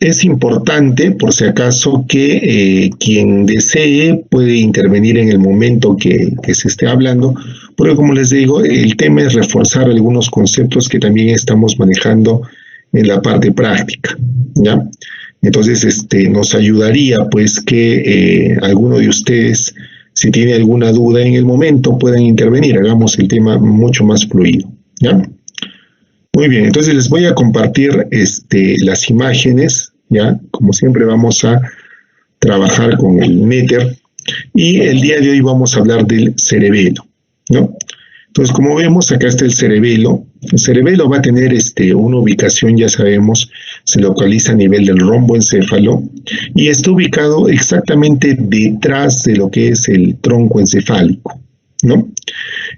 es importante, por si acaso, que quien desee puede intervenir en el momento que se esté hablando, porque como les digo, el tema es reforzar algunos conceptos que también estamos manejando en la parte práctica, ¿ya? Entonces, nos ayudaría, pues, que alguno de ustedes, si tiene alguna duda en el momento, puedan intervenir, hagamos el tema mucho más fluido, ¿ya? Muy bien, entonces les voy a compartir las imágenes, ¿ya? Como siempre vamos a trabajar con el Netter y el día de hoy vamos a hablar del cerebelo, ¿no? Entonces, como vemos, acá está el cerebelo. El cerebelo va a tener una ubicación, ya sabemos, se localiza a nivel del romboencéfalo y está ubicado exactamente detrás de lo que es el tronco encefálico, ¿no?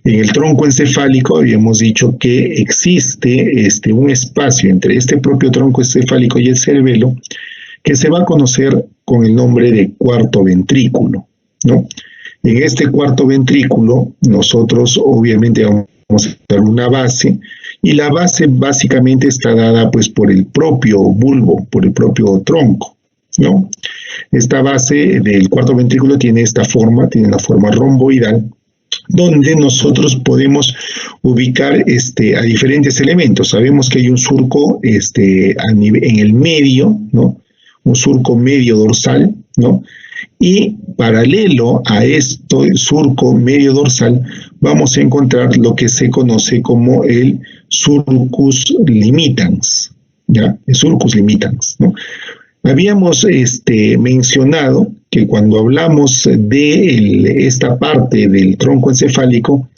En el tronco encefálico habíamos dicho que existe un espacio entre este propio tronco encefálico y el cerebelo que se va a conocer con el nombre de cuarto ventrículo, ¿no? En este cuarto ventrículo nosotros obviamente vamos a dar una base y la base básicamente está dada pues por el propio bulbo, por el propio tronco, ¿no? Esta base del cuarto ventrículo tiene esta forma, tiene una forma romboidal, donde nosotros podemos ubicar a diferentes elementos. Sabemos que hay un surco en el medio, ¿no? Un surco medio dorsal, ¿no? Y paralelo a esto, el surco medio dorsal, vamos a encontrar lo que se conoce como el surcus limitans, ¿ya? El surcus limitans, ¿no? Habíamos mencionado que cuando hablamos de esta parte del tronco encefálico,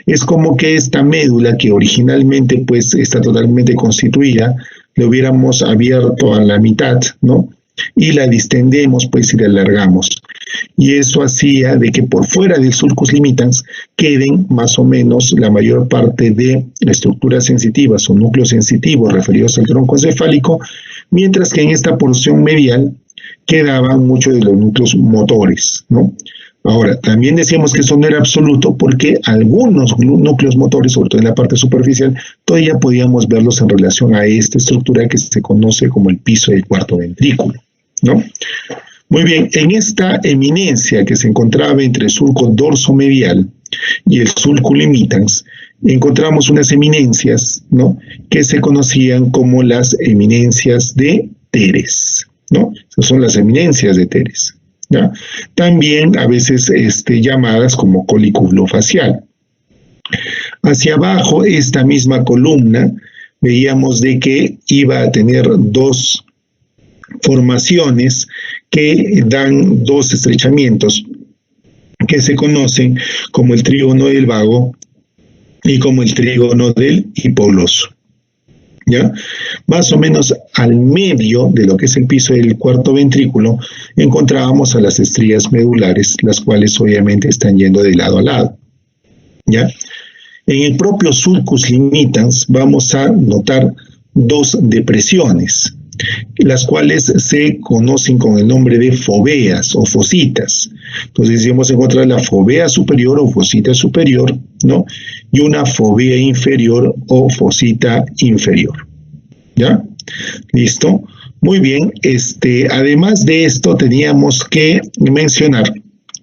es como que esta médula que originalmente pues está totalmente constituida, la hubiéramos abierto a la mitad, ¿no? Y la distendemos pues y la alargamos. Y eso hacía de que por fuera del surcus limitans queden más o menos la mayor parte de estructuras sensitivas o núcleos sensitivos referidos al tronco encefálico, mientras que en esta porción medial quedaban muchos de los núcleos motores, ¿no? Ahora, también decíamos que esto no era absoluto porque algunos núcleos motores, sobre todo en la parte superficial, todavía podíamos verlos en relación a esta estructura que se conoce como el piso del cuarto ventrículo, ¿no? Muy bien, en esta eminencia que se encontraba entre el surco dorsomedial y el surco limitans, encontramos unas eminencias, ¿no? Que se conocían como las eminencias de Teres, ¿no? Esas son las eminencias de Teres, ¿ya? También a veces llamadas como cólicublo facial. Hacia abajo, esta misma columna, veíamos de que iba a tener dos formaciones que dan dos estrechamientos que se conocen como el trígono del vago y como el trígono del hipogloso, ¿ya? Más o menos al medio de lo que es el piso del cuarto ventrículo encontrábamos a las estrías medulares, las cuales obviamente están yendo de lado a lado, ¿ya? En el propio surcus limitans vamos a notar dos depresiones, las cuales se conocen con el nombre de foveas o fositas. Entonces vamos a encontrar la fovea superior o fosita superior, ¿no? Y una fovea inferior o fosita inferior, ¿ya? ¿Listo? Muy bien, además de esto teníamos que mencionar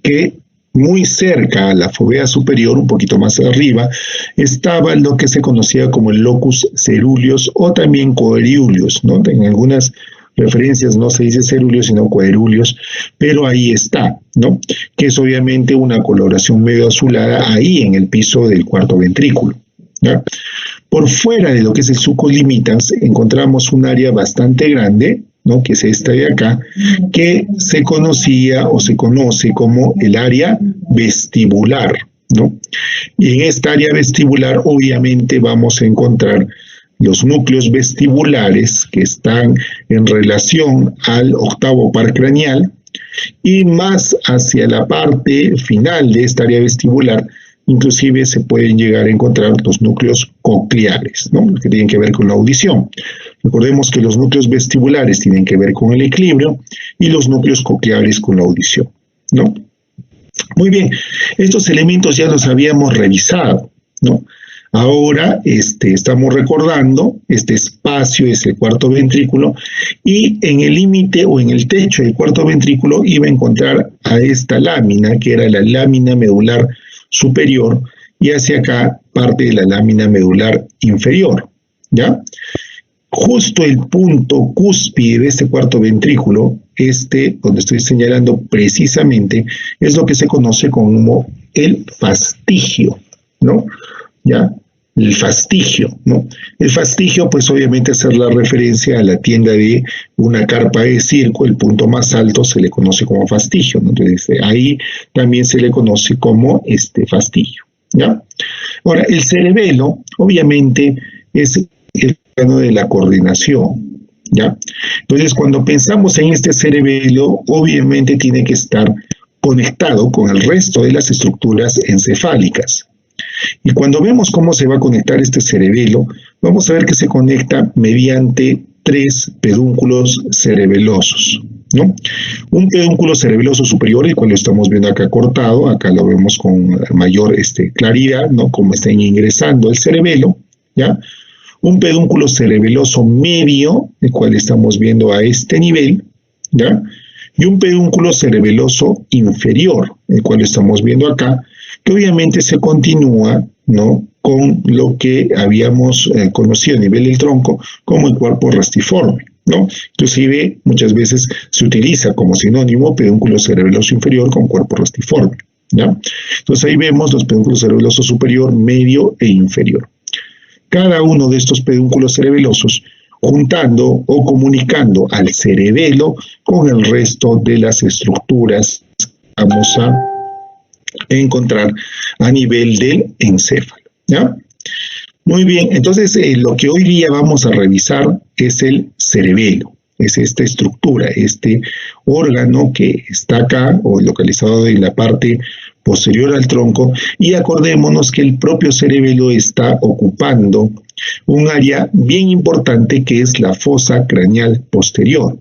que muy cerca a la fovea superior, un poquito más arriba, estaba lo que se conocía como el locus ceruleus o también coeruleus, ¿no? En algunas referencias no se dice ceruleus, sino coeruleus, pero ahí está, ¿no? Que es obviamente una coloración medio azulada ahí en el piso del cuarto ventrículo, ¿ya? Por fuera de lo que es el surcus limitans encontramos un área bastante grande, ¿no? Que es esta de acá, que se conocía o se conoce como el área vestibular, ¿no? Y en esta área vestibular obviamente vamos a encontrar los núcleos vestibulares que están en relación al octavo par craneal y más hacia la parte final de esta área vestibular inclusive se pueden llegar a encontrar los núcleos cocleares, ¿no? Que tienen que ver con la audición. Recordemos que los núcleos vestibulares tienen que ver con el equilibrio y los núcleos cocleares con la audición, ¿no? Muy bien, estos elementos ya los habíamos revisado, ¿no? Ahora estamos recordando, este espacio es el cuarto ventrículo y en el límite o en el techo del cuarto ventrículo iba a encontrar a esta lámina, que era la lámina medular superior, y hacia acá parte de la lámina medular inferior, ¿ya? Justo el punto cúspide de este cuarto ventrículo, donde estoy señalando precisamente, es lo que se conoce como el fastigio, ¿no? ¿Ya? El fastigio, ¿no? El fastigio, pues obviamente hacer la referencia a la tienda de una carpa de circo, el punto más alto se le conoce como fastigio, ¿no? Entonces ahí también se le conoce como fastigio, ¿ya? Ahora, el cerebelo, obviamente, es el plano de la coordinación, ¿ya? Entonces, cuando pensamos en este cerebelo, obviamente tiene que estar conectado con el resto de las estructuras encefálicas. Y cuando vemos cómo se va a conectar este cerebelo, vamos a ver que se conecta mediante 3 pedúnculos cerebelosos, ¿no? Un pedúnculo cerebeloso superior, el cual lo estamos viendo acá cortado, acá lo vemos con mayor claridad, ¿no? Como está ingresando el cerebelo, ¿ya? Un pedúnculo cerebeloso medio, el cual estamos viendo a este nivel, ¿ya? Y un pedúnculo cerebeloso inferior, el cual estamos viendo acá, que obviamente se continúa, ¿no?, con lo que habíamos conocido a nivel del tronco como el cuerpo rastiforme, ¿no? Inclusive muchas veces se utiliza como sinónimo pedúnculo cerebeloso inferior con cuerpo rastiforme, ¿ya? Entonces ahí vemos los pedúnculos cerebeloso superior, medio e inferior. Cada uno de estos pedúnculos cerebelosos juntando o comunicando al cerebelo con el resto de las estructuras que vamos a encontrar a nivel del encéfalo, ¿ya? Muy bien, entonces lo que hoy día vamos a revisar es el cerebelo, es esta estructura, este órgano que está acá o localizado en la parte posterior al tronco, y acordémonos que el propio cerebelo está ocupando un área bien importante que es la fosa craneal posterior.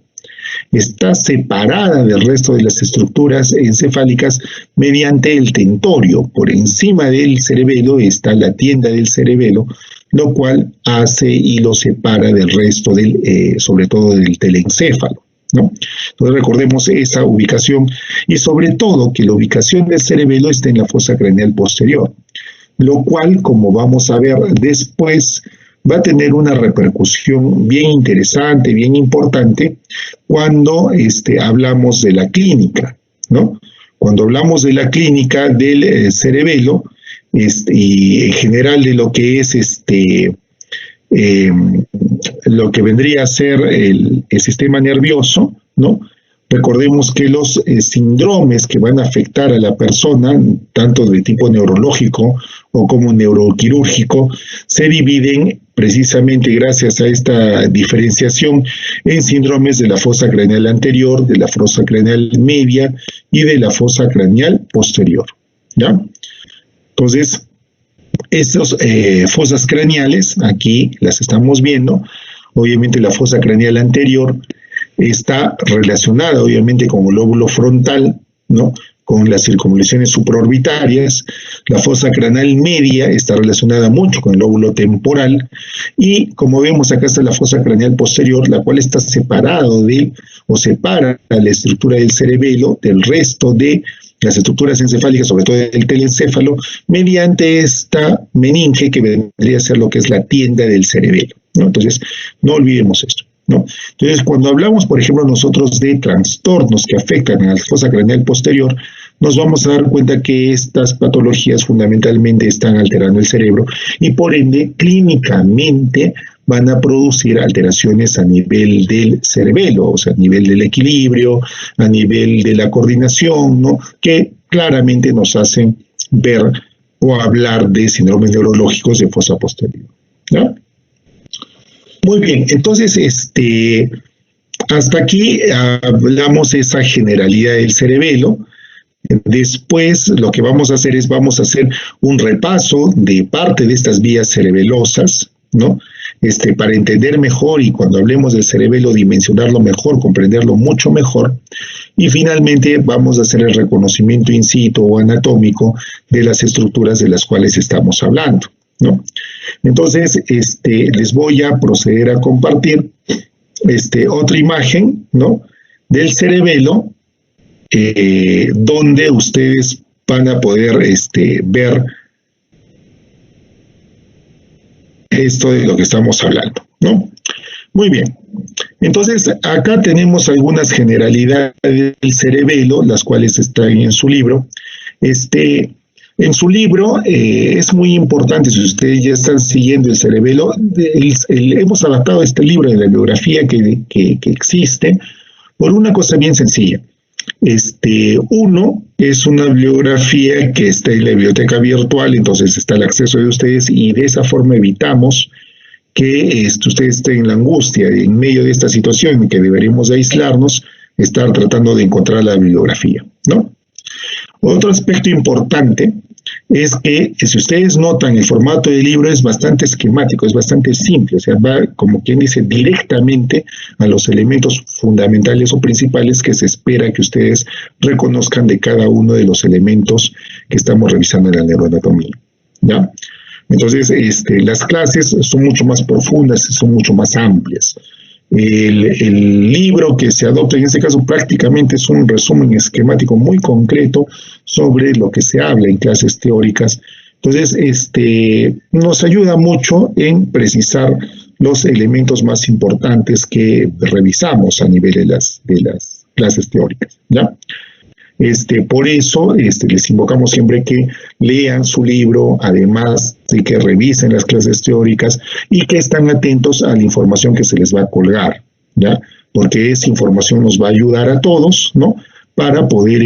Está separada del resto de las estructuras encefálicas mediante el tentorio. Por encima del cerebelo está la tienda del cerebelo, lo cual hace y lo separa del resto, sobre todo del telencéfalo, ¿no? Entonces recordemos esa ubicación y sobre todo que la ubicación del cerebelo está en la fosa craneal posterior, lo cual, como vamos a ver después, va a tener una repercusión bien interesante, bien importante, cuando hablamos de la clínica, ¿no? Cuando hablamos de la clínica del cerebelo y en general de lo que es lo que vendría a ser el sistema nervioso, ¿no? Recordemos que los síndromes que van a afectar a la persona, tanto de tipo neurológico o como neuroquirúrgico, se dividen precisamente gracias a esta diferenciación en síndromes de la fosa craneal anterior, de la fosa craneal media y de la fosa craneal posterior, ¿ya? Entonces, esas fosas craneales, aquí las estamos viendo. Obviamente la fosa craneal anterior está relacionada obviamente con el lóbulo frontal, ¿no?, con las circunvoluciones supraorbitarias. La fosa craneal media está relacionada mucho con el lóbulo temporal, y como vemos acá está la fosa craneal posterior, la cual está separado o separa la estructura del cerebelo del resto de las estructuras encefálicas, sobre todo el telencéfalo, mediante esta meninge que vendría a ser lo que es la tienda del cerebelo, ¿no? Entonces, no olvidemos esto, ¿no? Entonces, cuando hablamos, por ejemplo, nosotros de trastornos que afectan a la fosa craneal posterior, nos vamos a dar cuenta que estas patologías fundamentalmente están alterando el cerebro y por ende clínicamente van a producir alteraciones a nivel del cerebelo, o sea, a nivel del equilibrio, a nivel de la coordinación, ¿no?, que claramente nos hacen ver o hablar de síndromes neurológicos de fosa posterior, ¿no? Muy bien, entonces hasta aquí hablamos de esa generalidad del cerebelo. Después lo que vamos a hacer es un repaso de parte de estas vías cerebelosas, ¿no? Para entender mejor y cuando hablemos del cerebelo dimensionarlo mejor, comprenderlo mucho mejor. Y finalmente vamos a hacer el reconocimiento in situ o anatómico de las estructuras de las cuales estamos hablando, ¿no? Entonces, les voy a proceder a compartir otra imagen, ¿no? Del cerebelo, donde ustedes van a poder ver esto de lo que estamos hablando, ¿no? Muy bien. Entonces, acá tenemos algunas generalidades del cerebelo, las cuales están en su libro. En su libro es muy importante, si ustedes ya están siguiendo el cerebelo, hemos adaptado este libro de la biografía que existe por una cosa bien sencilla. Uno es una bibliografía que está en la biblioteca virtual, entonces está al acceso de ustedes y de esa forma evitamos que ustedes estén en la angustia en medio de esta situación en que deberíamos aislarnos, estar tratando de encontrar la bibliografía, ¿no? Otro aspecto importante es que, si ustedes notan, el formato del libro es bastante esquemático, es bastante simple, o sea, va, como quien dice, directamente a los elementos fundamentales o principales que se espera que ustedes reconozcan de cada uno de los elementos que estamos revisando en la neuroanatomía, ¿ya? Entonces, las clases son mucho más profundas, son mucho más amplias. El libro que se adopta en este caso prácticamente es un resumen esquemático muy concreto sobre lo que se habla en clases teóricas. Entonces, nos ayuda mucho en precisar los elementos más importantes que revisamos a nivel de las clases teóricas, ¿ya? Por eso les invocamos siempre que lean su libro, además de que revisen las clases teóricas y que están atentos a la información que se les va a colgar, ¿ya? Porque esa información nos va a ayudar a todos, ¿no? Para poder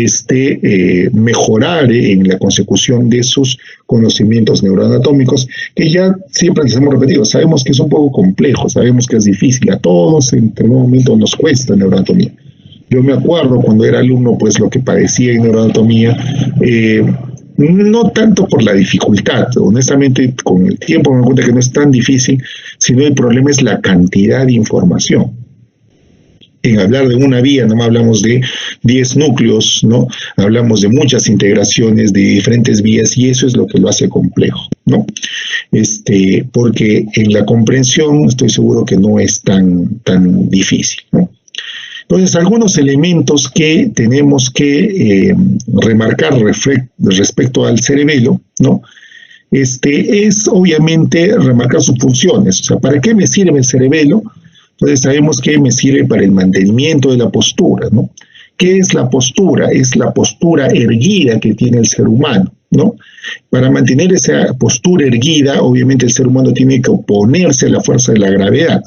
mejorar en la consecución de sus conocimientos neuroanatómicos, que ya siempre les hemos repetido, sabemos que es un poco complejo, sabemos que es difícil, a todos en algún momento nos cuesta neuroanatomía. Yo me acuerdo cuando era alumno, pues lo que padecía en neuroanatomía, no tanto por la dificultad, honestamente con el tiempo me doy cuenta que no es tan difícil, sino el problema es la cantidad de información. En hablar de una vía no hablamos de 10 núcleos, ¿no? Hablamos de muchas integraciones de diferentes vías y eso es lo que lo hace complejo, ¿no? Porque en la comprensión estoy seguro que no es tan difícil, ¿no? Entonces, algunos elementos que tenemos que remarcar respecto al cerebelo, ¿no? Es obviamente remarcar sus funciones. O sea, ¿para qué me sirve el cerebelo? Entonces, sabemos que me sirve para el mantenimiento de la postura, ¿no? ¿Qué es la postura? Es la postura erguida que tiene el ser humano, ¿no? Para mantener esa postura erguida, obviamente el ser humano tiene que oponerse a la fuerza de la gravedad.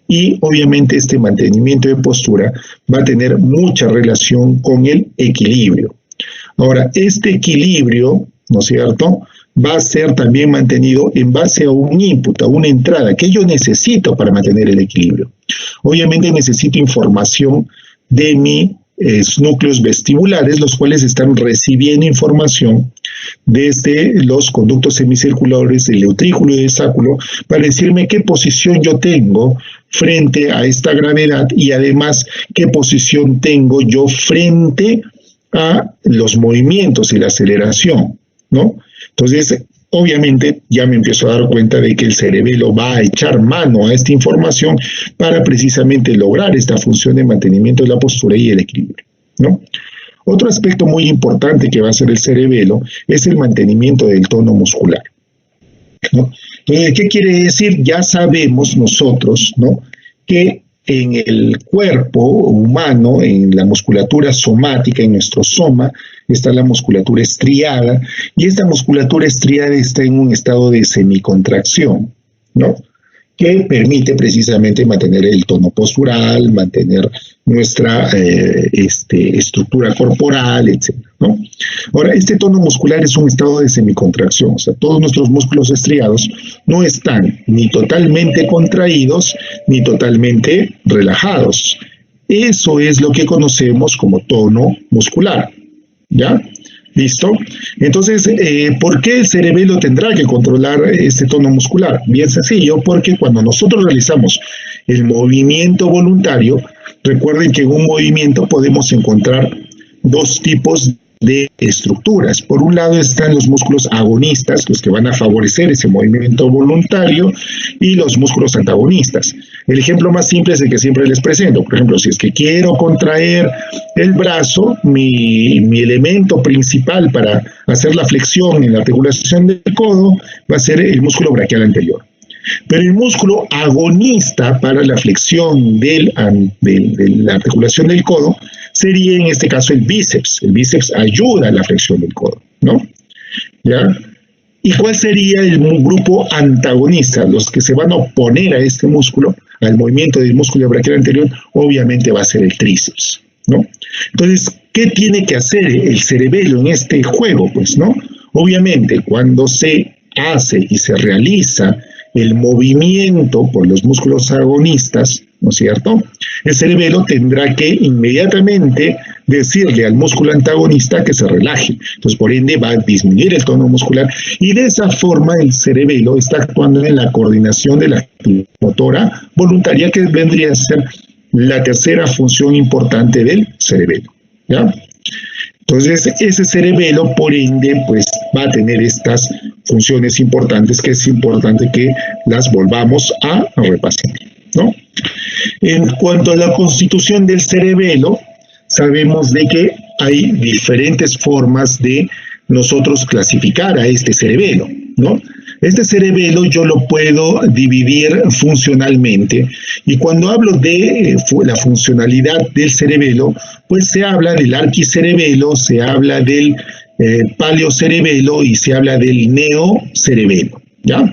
Y obviamente este mantenimiento de postura va a tener mucha relación con el equilibrio. Ahora, este equilibrio, ¿no es cierto?, va a ser también mantenido en base a un input, a una entrada, que yo necesito para mantener el equilibrio. Obviamente necesito información de mis núcleos vestibulares, los cuales están recibiendo información desde los conductos semicirculares del eutrículo y del sacro para decirme qué posición yo tengo frente a esta gravedad y además qué posición tengo yo frente a los movimientos y la aceleración, ¿no? Entonces, obviamente ya me empiezo a dar cuenta de que el cerebelo va a echar mano a esta información para precisamente lograr esta función de mantenimiento de la postura y el equilibrio, ¿no? Otro aspecto muy importante que va a hacer el cerebelo es el mantenimiento del tono muscular, ¿no? Entonces, ¿qué quiere decir? Ya sabemos nosotros, ¿no?, que en el cuerpo humano, en la musculatura somática, en nuestro soma, está la musculatura estriada, y esta musculatura estriada está en un estado de semicontracción, ¿no?, que permite precisamente mantener el tono postural, mantener nuestra estructura corporal, etc., ¿no? Ahora, este tono muscular es un estado de semicontracción, o sea, todos nuestros músculos estriados no están ni totalmente contraídos ni totalmente relajados. Eso es lo que conocemos como tono muscular, ¿ya? ¿Listo? Entonces, ¿por qué el cerebelo tendrá que controlar este tono muscular? Bien sencillo, porque cuando nosotros realizamos el movimiento voluntario, recuerden que en un movimiento podemos encontrar dos tipos de estructuras. Por un lado están los músculos agonistas, los que van a favorecer ese movimiento voluntario, y los músculos antagonistas. El ejemplo más simple es el que siempre les presento. Por ejemplo, si es que quiero contraer el brazo, mi elemento principal para hacer la flexión en la articulación del codo va a ser el músculo braquial anterior. Pero el músculo agonista para la flexión de la articulación del codo sería en este caso el bíceps. El bíceps ayuda a la flexión del codo, ¿no? ¿Ya? ¿Y cuál sería el grupo antagonista? Los que se van a oponer a este músculo, al movimiento del músculo braquial anterior, obviamente va a ser el tríceps, ¿no? Entonces, ¿qué tiene que hacer el cerebelo en este juego? Pues, ¿no? Obviamente, cuando se hace y se realiza el movimiento por los músculos agonistas, ¿no es cierto? El cerebelo tendrá que inmediatamente decirle al músculo antagonista que se relaje. Entonces, por ende, va a disminuir el tono muscular y de esa forma el cerebelo está actuando en la coordinación de la actividad motora voluntaria, que vendría a ser la tercera función importante del cerebelo, ¿ya? Entonces, ese cerebelo, por ende, pues va a tener estas funciones importantes, que es importante que las volvamos a repasar, ¿no? En cuanto a la constitución del cerebelo, sabemos de que hay diferentes formas de nosotros clasificar a este cerebelo, ¿no? Este cerebelo yo lo puedo dividir funcionalmente, y cuando hablo de la funcionalidad del cerebelo, pues se habla del arquicerebelo, se habla del paleocerebelo y se habla del neocerebelo, ¿ya?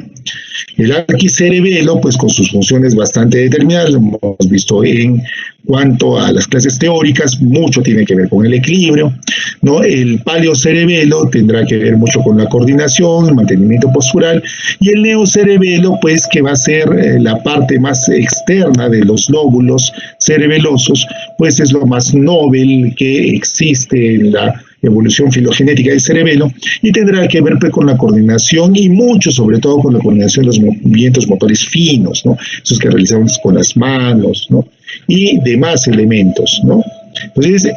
El arquicerebelo, pues con sus funciones bastante determinadas, lo hemos visto en cuanto a las clases teóricas, mucho tiene que ver con el equilibrio, ¿no? El paleocerebelo tendrá que ver mucho con la coordinación, el mantenimiento postural, y el neocerebelo, pues que va a ser la parte más externa de los lóbulos cerebelosos, pues es lo más noble que existe en la evolución filogenética del cerebelo, y tendrá que ver pues, con la coordinación y mucho, sobre todo, con la coordinación de los movimientos motores finos, ¿no? Esos que realizamos con las manos, ¿no? Y demás elementos, ¿no? Entonces,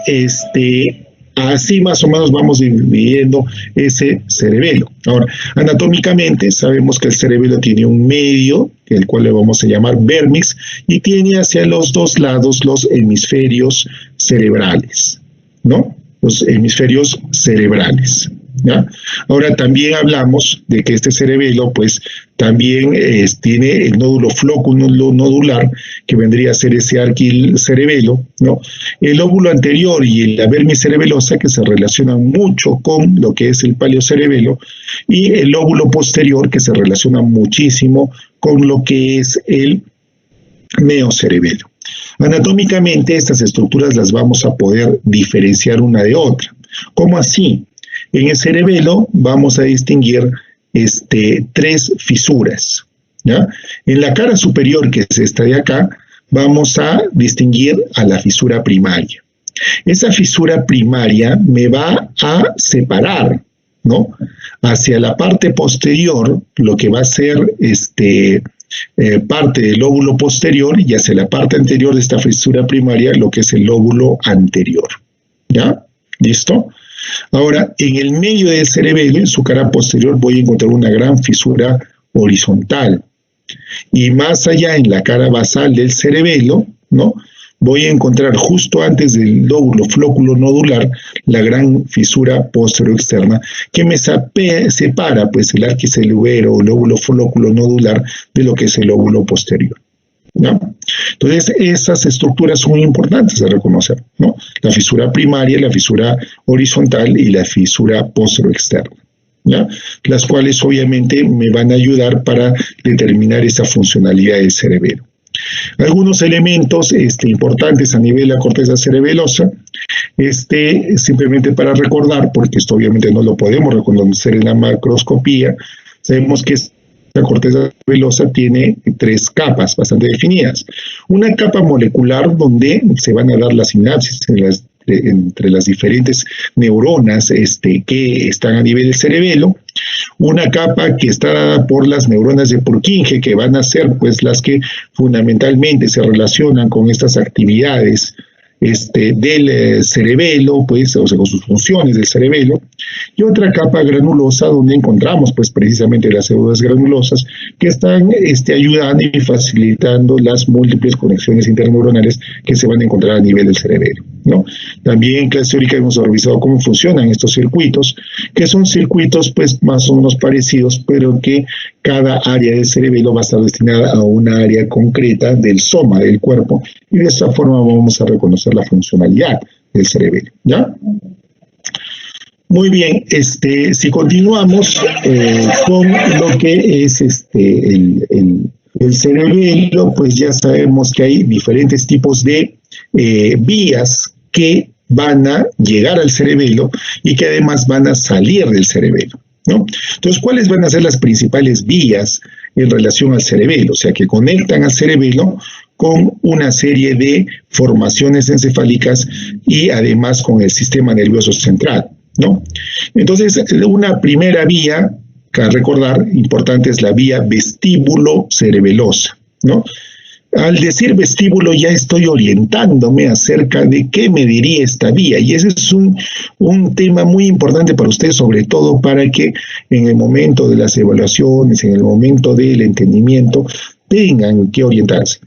así más o menos vamos dividiendo ese cerebelo. Ahora, anatómicamente sabemos que el cerebelo tiene un medio, el cual le vamos a llamar vérmix, y tiene hacia los dos lados los hemisferios cerebrales, ¿no? Los hemisferios cerebrales, ¿ya? Ahora también hablamos de que este cerebelo pues también tiene el nódulo flóculo nodular, que vendría a ser ese arquicerebelo, ¿no? El lóbulo anterior y la vermis cerebelosa, que se relacionan mucho con lo que es el paleocerebelo, y el lóbulo posterior, que se relaciona muchísimo con lo que es el neocerebelo. Anatómicamente estas estructuras las vamos a poder diferenciar una de otra. ¿Cómo así? En el cerebelo vamos a distinguir tres fisuras, ¿ya? En la cara superior, que es esta de acá, vamos a distinguir a la fisura primaria. Esa fisura primaria me va a separar, ¿no? Hacia la parte posterior, lo que va a ser parte del lóbulo posterior, y hacia la parte anterior de esta fisura primaria, lo que es el lóbulo anterior, ¿ya? ¿Listo? Ahora, en el medio del cerebelo, en su cara posterior, voy a encontrar una gran fisura horizontal. Y más allá, en la cara basal del cerebelo, ¿no? Voy a encontrar justo antes del lóbulo flóculo nodular la gran fisura posterior-externa que me separa pues, el arquicerebelo o lóbulo flóculo nodular de lo que es el lóbulo posterior, ¿no? Entonces, esas estructuras son muy importantes de reconocer, ¿no? La fisura primaria, la fisura horizontal y la fisura posterior-externa, ¿ya? Las cuales obviamente me van a ayudar para determinar esa funcionalidad del cerebelo. Algunos elementos importantes a nivel de la corteza cerebelosa, simplemente para recordar, porque esto obviamente no lo podemos reconocer en la macroscopía, sabemos que la corteza cerebelosa tiene tres capas bastante definidas. Una capa molecular donde se van a dar las sinapsis entre las diferentes neuronas que están a nivel del cerebelo. Una capa que está dada por las neuronas de Purkinje, que van a ser pues las que fundamentalmente se relacionan con estas actividades del cerebelo, pues, o sea, con sus funciones del cerebelo, y otra capa granulosa donde encontramos, pues, precisamente las células granulosas que están ayudando y facilitando las múltiples conexiones interneuronales que se van a encontrar a nivel del cerebelo, ¿no? También en clase teórica hemos revisado cómo funcionan estos circuitos, que son circuitos, pues, más o menos parecidos, pero que cada área del cerebelo va a estar destinada a una área concreta del soma del cuerpo, y de esta forma vamos a reconocer la funcionalidad del cerebelo, ¿ya? Muy bien, si continuamos con lo que es el cerebelo, pues ya sabemos que hay diferentes tipos de vías que van a llegar al cerebelo y que además van a salir del cerebelo, ¿no? Entonces, ¿cuáles van a ser las principales vías en relación al cerebelo? O sea, que conectan al cerebelo con una serie de formaciones encefálicas y además con el sistema nervioso central, ¿no? Entonces, una primera vía, que a recordar, importante, es la vía vestíbulo-cerebelosa, ¿no? Al decir vestíbulo ya estoy orientándome acerca de qué me diría esta vía, y ese es un tema muy importante para usted, sobre todo para que en el momento de las evaluaciones, en el momento del entendimiento, tengan que orientarse.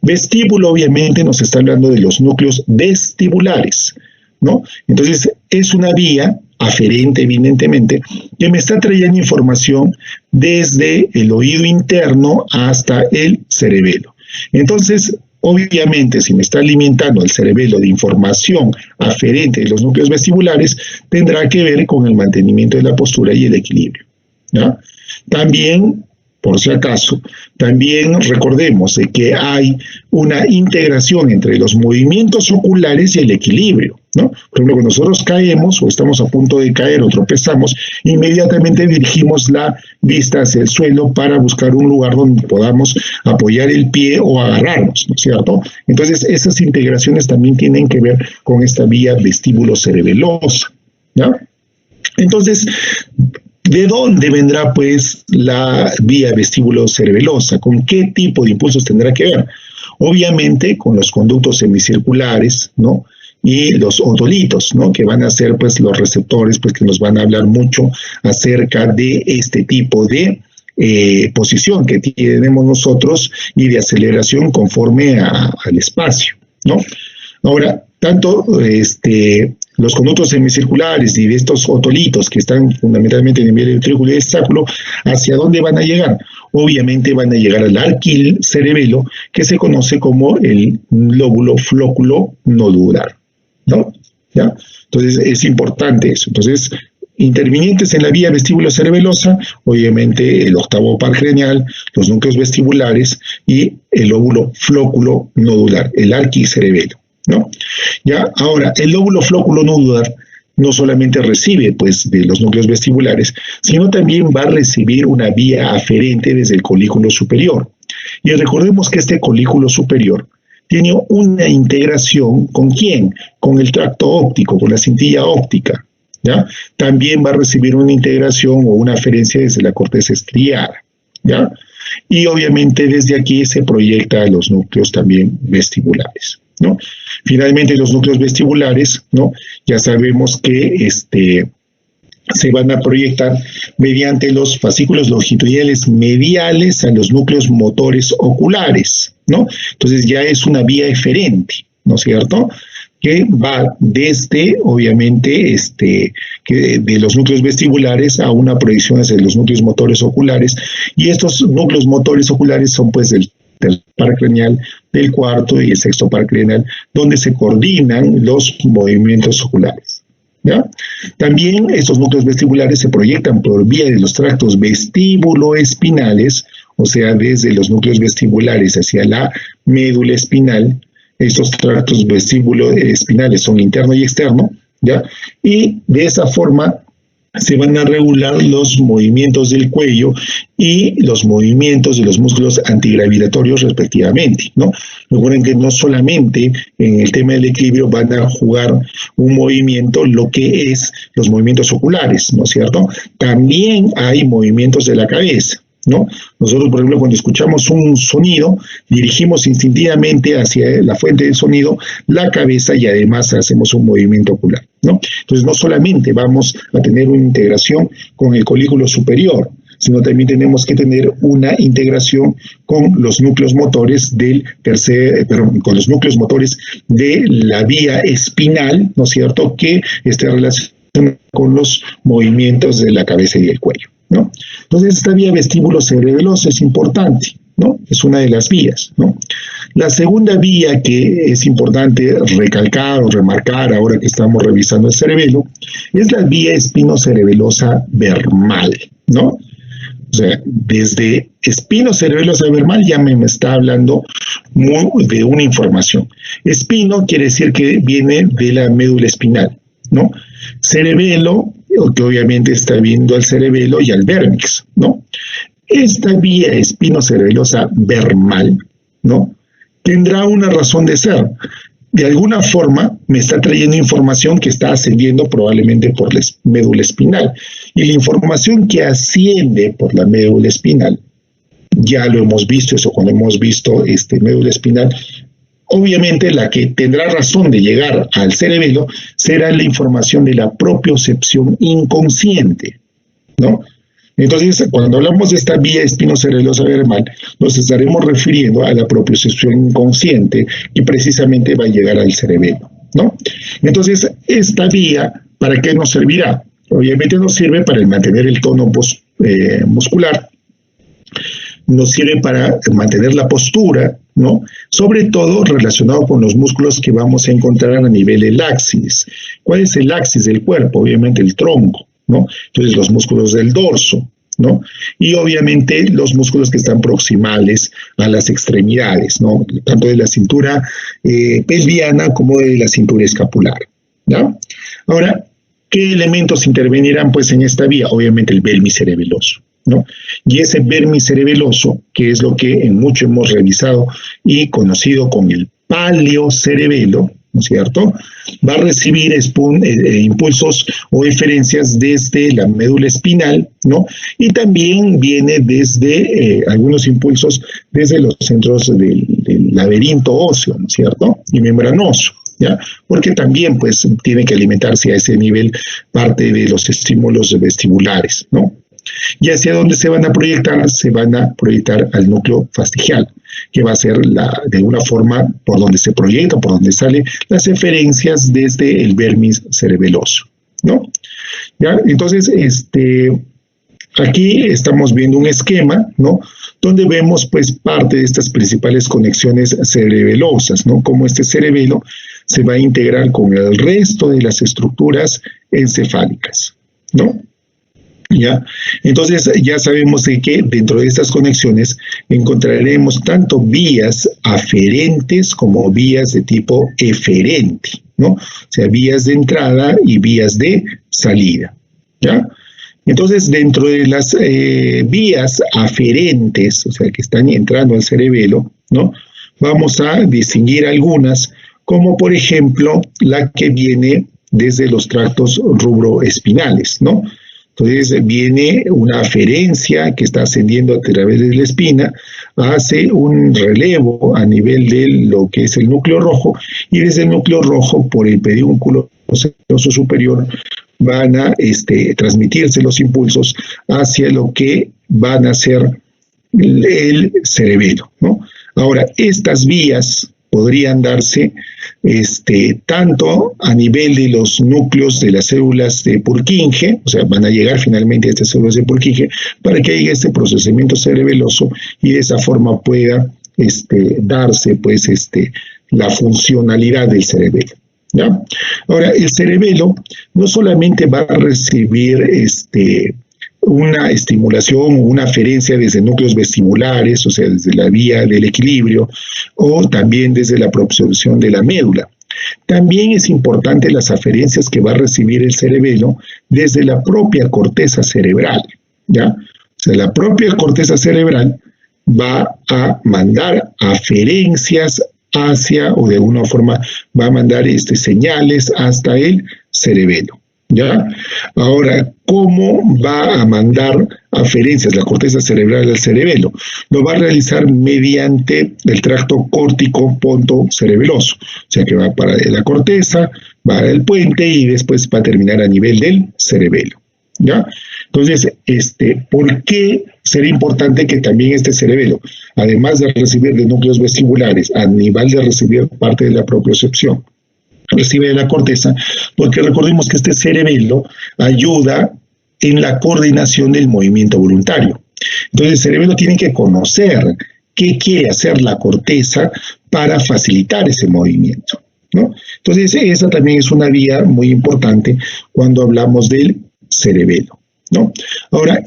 Vestíbulo obviamente nos está hablando de los núcleos vestibulares, ¿no? Entonces es una vía aferente, evidentemente, que me está trayendo información desde el oído interno hasta el cerebelo. Entonces, obviamente, si me está alimentando el cerebelo de información aferente de los núcleos vestibulares, tendrá que ver con el mantenimiento de la postura y el equilibrio, ¿no? También, por si acaso, también recordemos de que hay una integración entre los movimientos oculares y el equilibrio, ¿no? Por ejemplo, cuando nosotros caemos o estamos a punto de caer o tropezamos, inmediatamente dirigimos la vista hacia el suelo para buscar un lugar donde podamos apoyar el pie o agarrarnos, ¿no es cierto? Entonces, esas integraciones también tienen que ver con esta vía vestíbulo-cerebelosa, ¿no? Entonces, ¿de dónde vendrá, pues, la vía vestíbulo-cerebelosa? ¿Con qué tipo de impulsos tendrá que ver? Obviamente, con los conductos semicirculares, ¿no? Y los otolitos, ¿no? Que van a ser, pues, los receptores, pues, que nos van a hablar mucho acerca de este tipo de posición que tenemos nosotros y de aceleración conforme al espacio, ¿no? Ahora, tanto los conductos semicirculares y de estos otolitos que están fundamentalmente en el medio ventrículo y el sacro, ¿hacia dónde van a llegar? Obviamente van a llegar al arquil cerebelo, que se conoce como el lóbulo flóculo nodular, ¿no? ¿Ya? Entonces es importante eso. Entonces, intervinientes en la vía vestíbulo-cerebelosa, obviamente el octavo par craneal, los núcleos vestibulares y el lóbulo flóculo nodular, el arquil cerebelo, ¿no? Ya, ahora, el lóbulo flóculo nodular no solamente recibe, pues, de los núcleos vestibulares, sino también va a recibir una vía aferente desde el colículo superior. Y recordemos que este colículo superior tiene una integración ¿con quién? Con el tracto óptico, con la cintilla óptica, ¿ya? También va a recibir una integración o una aferencia desde la corteza estriada, ¿ya? Y obviamente desde aquí se proyecta a los núcleos también vestibulares, ¿no? Finalmente, los núcleos vestibulares, ¿no? Ya sabemos que se van a proyectar mediante los fascículos longitudinales mediales a los núcleos motores oculares, ¿no? Entonces ya es una vía eferente, ¿no es cierto?, que va desde, obviamente, que de los núcleos vestibulares a una proyección hacia los núcleos motores oculares, y estos núcleos motores oculares son, pues, del par craneal, del cuarto y el sexto par craneal, donde se coordinan los movimientos oculares, ¿ya? También estos núcleos vestibulares se proyectan por vía de los tractos vestíbulo-espinales, o sea, desde los núcleos vestibulares hacia la médula espinal. Estos tractos vestíbulo-espinales son interno y externo, ¿ya? Y de esa forma se van a regular los movimientos del cuello y los movimientos de los músculos antigravitatorios respectivamente, ¿no? Recuerden que no solamente en el tema del equilibrio van a jugar un movimiento lo que es los movimientos oculares, ¿no es cierto? También hay movimientos de la cabeza. ¿no? Nosotros, por ejemplo, cuando escuchamos un sonido, dirigimos instintivamente hacia la fuente del sonido la cabeza y además hacemos un movimiento ocular, ¿no? Entonces, no solamente vamos a tener una integración con el colículo superior, sino también tenemos que tener una integración con los núcleos motores con los núcleos motores de la vía espinal, ¿no es cierto?, que esté relacionada con los movimientos de la cabeza y del cuello, ¿no? Entonces, esta vía vestíbulo-cerebelosa es importante, ¿no? Es una de las vías, ¿no? La segunda vía que es importante recalcar o remarcar ahora que estamos revisando el cerebelo es la vía espinocerebelosa vermal, ¿no? O sea, desde espinocerebelosa vermal ya me está hablando de una información. Espino quiere decir que viene de la médula espinal, ¿no? Cerebelo, que obviamente está viendo al cerebelo y al vérnix, ¿no? Esta vía espinocerebelosa vermal, ¿no?, tendrá una razón de ser. De alguna forma me está trayendo información que está ascendiendo probablemente por la médula espinal. Y la información que asciende por la médula espinal, ya lo hemos visto, eso cuando hemos visto médula espinal, obviamente la que tendrá razón de llegar al cerebelo será la información de la propiocepción inconsciente, ¿no? Entonces, cuando hablamos de esta vía espinocerebelosa vermal, nos estaremos refiriendo a la propiocepción inconsciente que precisamente va a llegar al cerebelo, ¿no? Entonces, esta vía, ¿para qué nos servirá? Obviamente nos sirve para mantener el tono muscular, nos sirve para mantener la postura, ¿no? Sobre todo relacionado con los músculos que vamos a encontrar a nivel del axis. ¿Cuál es el axis del cuerpo? Obviamente el tronco, ¿no? Entonces los músculos del dorso, ¿no? Y obviamente los músculos que están proximales a las extremidades, ¿no? Tanto de la cintura pelviana como de la cintura escapular, ¿no? Ahora, ¿qué elementos intervenirán pues en esta vía? Obviamente el vermis cerebeloso, ¿no? Y ese vermis cerebeloso, que es lo que en mucho hemos revisado y conocido como el paleocerebelo, ¿no es cierto?, va a recibir impulsos o eferencias desde la médula espinal, ¿no? Y también viene desde algunos impulsos desde los centros del laberinto óseo, ¿no es cierto?, y membranoso, ¿ya? Porque también, pues, tiene que alimentarse a ese nivel parte de los estímulos vestibulares, ¿no? ¿Y hacia dónde se van a proyectar? Se van a proyectar al núcleo fastigial, que va a ser de alguna forma por donde se proyecta, por donde salen las eferencias desde el vermis cerebeloso, ¿no? ¿Ya? Entonces, aquí estamos viendo un esquema, ¿no?, donde vemos pues parte de estas principales conexiones cerebelosas, ¿no?, cómo este cerebelo se va a integrar con el resto de las estructuras encefálicas, ¿no? ¿Ya? Entonces ya sabemos de que dentro de estas conexiones encontraremos tanto vías aferentes como vías de tipo eferente, ¿no? O sea, vías de entrada y vías de salida, ¿ya? Entonces, dentro de las vías aferentes, o sea, que están entrando al cerebelo, ¿no?, vamos a distinguir algunas, como por ejemplo la que viene desde los tractos rubroespinales, ¿no? Entonces viene una aferencia que está ascendiendo a través de la espina, hace un relevo a nivel de lo que es el núcleo rojo, y desde el núcleo rojo por el pedúnculo seroso superior van a transmitirse los impulsos hacia lo que van a ser el cerebelo, ¿no? Ahora, estas vías podrían darse tanto a nivel de los núcleos de las células de Purkinje, o sea, van a llegar finalmente a estas células de Purkinje para que haya este procesamiento cerebeloso y de esa forma pueda darse pues la funcionalidad del cerebelo, ¿ya? Ahora, el cerebelo no solamente va a recibir una estimulación o una aferencia desde núcleos vestibulares, o sea, desde la vía del equilibrio, o también desde la propiocepción de la médula. También es importante las aferencias que va a recibir el cerebelo desde la propia corteza cerebral, ¿ya? O sea, la propia corteza cerebral va a mandar aferencias hacia, o de alguna forma va a mandar señales hasta el cerebelo, ¿Ya? Ahora, ¿cómo va a mandar aferencias la corteza cerebral al cerebelo? Lo va a realizar mediante el tracto córtico pontocerebeloso, o sea que va para la corteza, va al puente y después va a terminar a nivel del cerebelo. ¿Ya? Entonces, ¿por qué será importante que también este cerebelo, además de recibir de núcleos vestibulares, a nivel de recibir parte de la propiocepción, recibe de la corteza? Porque recordemos que este cerebelo ayuda en la coordinación del movimiento voluntario. Entonces el cerebelo tiene que conocer qué quiere hacer la corteza para facilitar ese movimiento, ¿no? Entonces esa también es una vía muy importante cuando hablamos del cerebelo, ¿no? Ahora,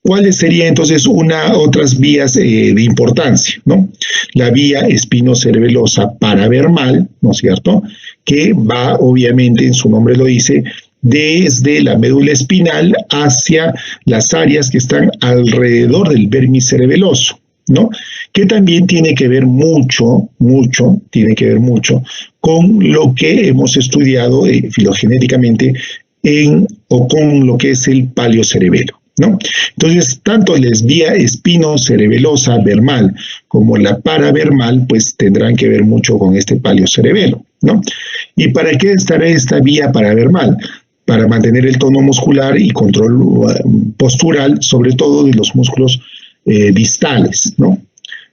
¿cuáles serían entonces otras vías de importancia, ¿no? La vía espinocerebelosa paravermal, ¿no es cierto?, que va, obviamente, en su nombre lo dice, desde la médula espinal hacia las áreas que están alrededor del vermis cerebeloso, ¿no? Que también tiene que ver mucho con lo que hemos estudiado filogenéticamente o con lo que es el paleocerebelo, ¿no? Entonces, tanto la vía espinocerebelosa vermal como la paravermal, pues tendrán que ver mucho con este paleocerebelo, ¿no? ¿Y para qué estará esta vía paravermal? Para mantener el tono muscular y control postural, sobre todo de los músculos distales, ¿no?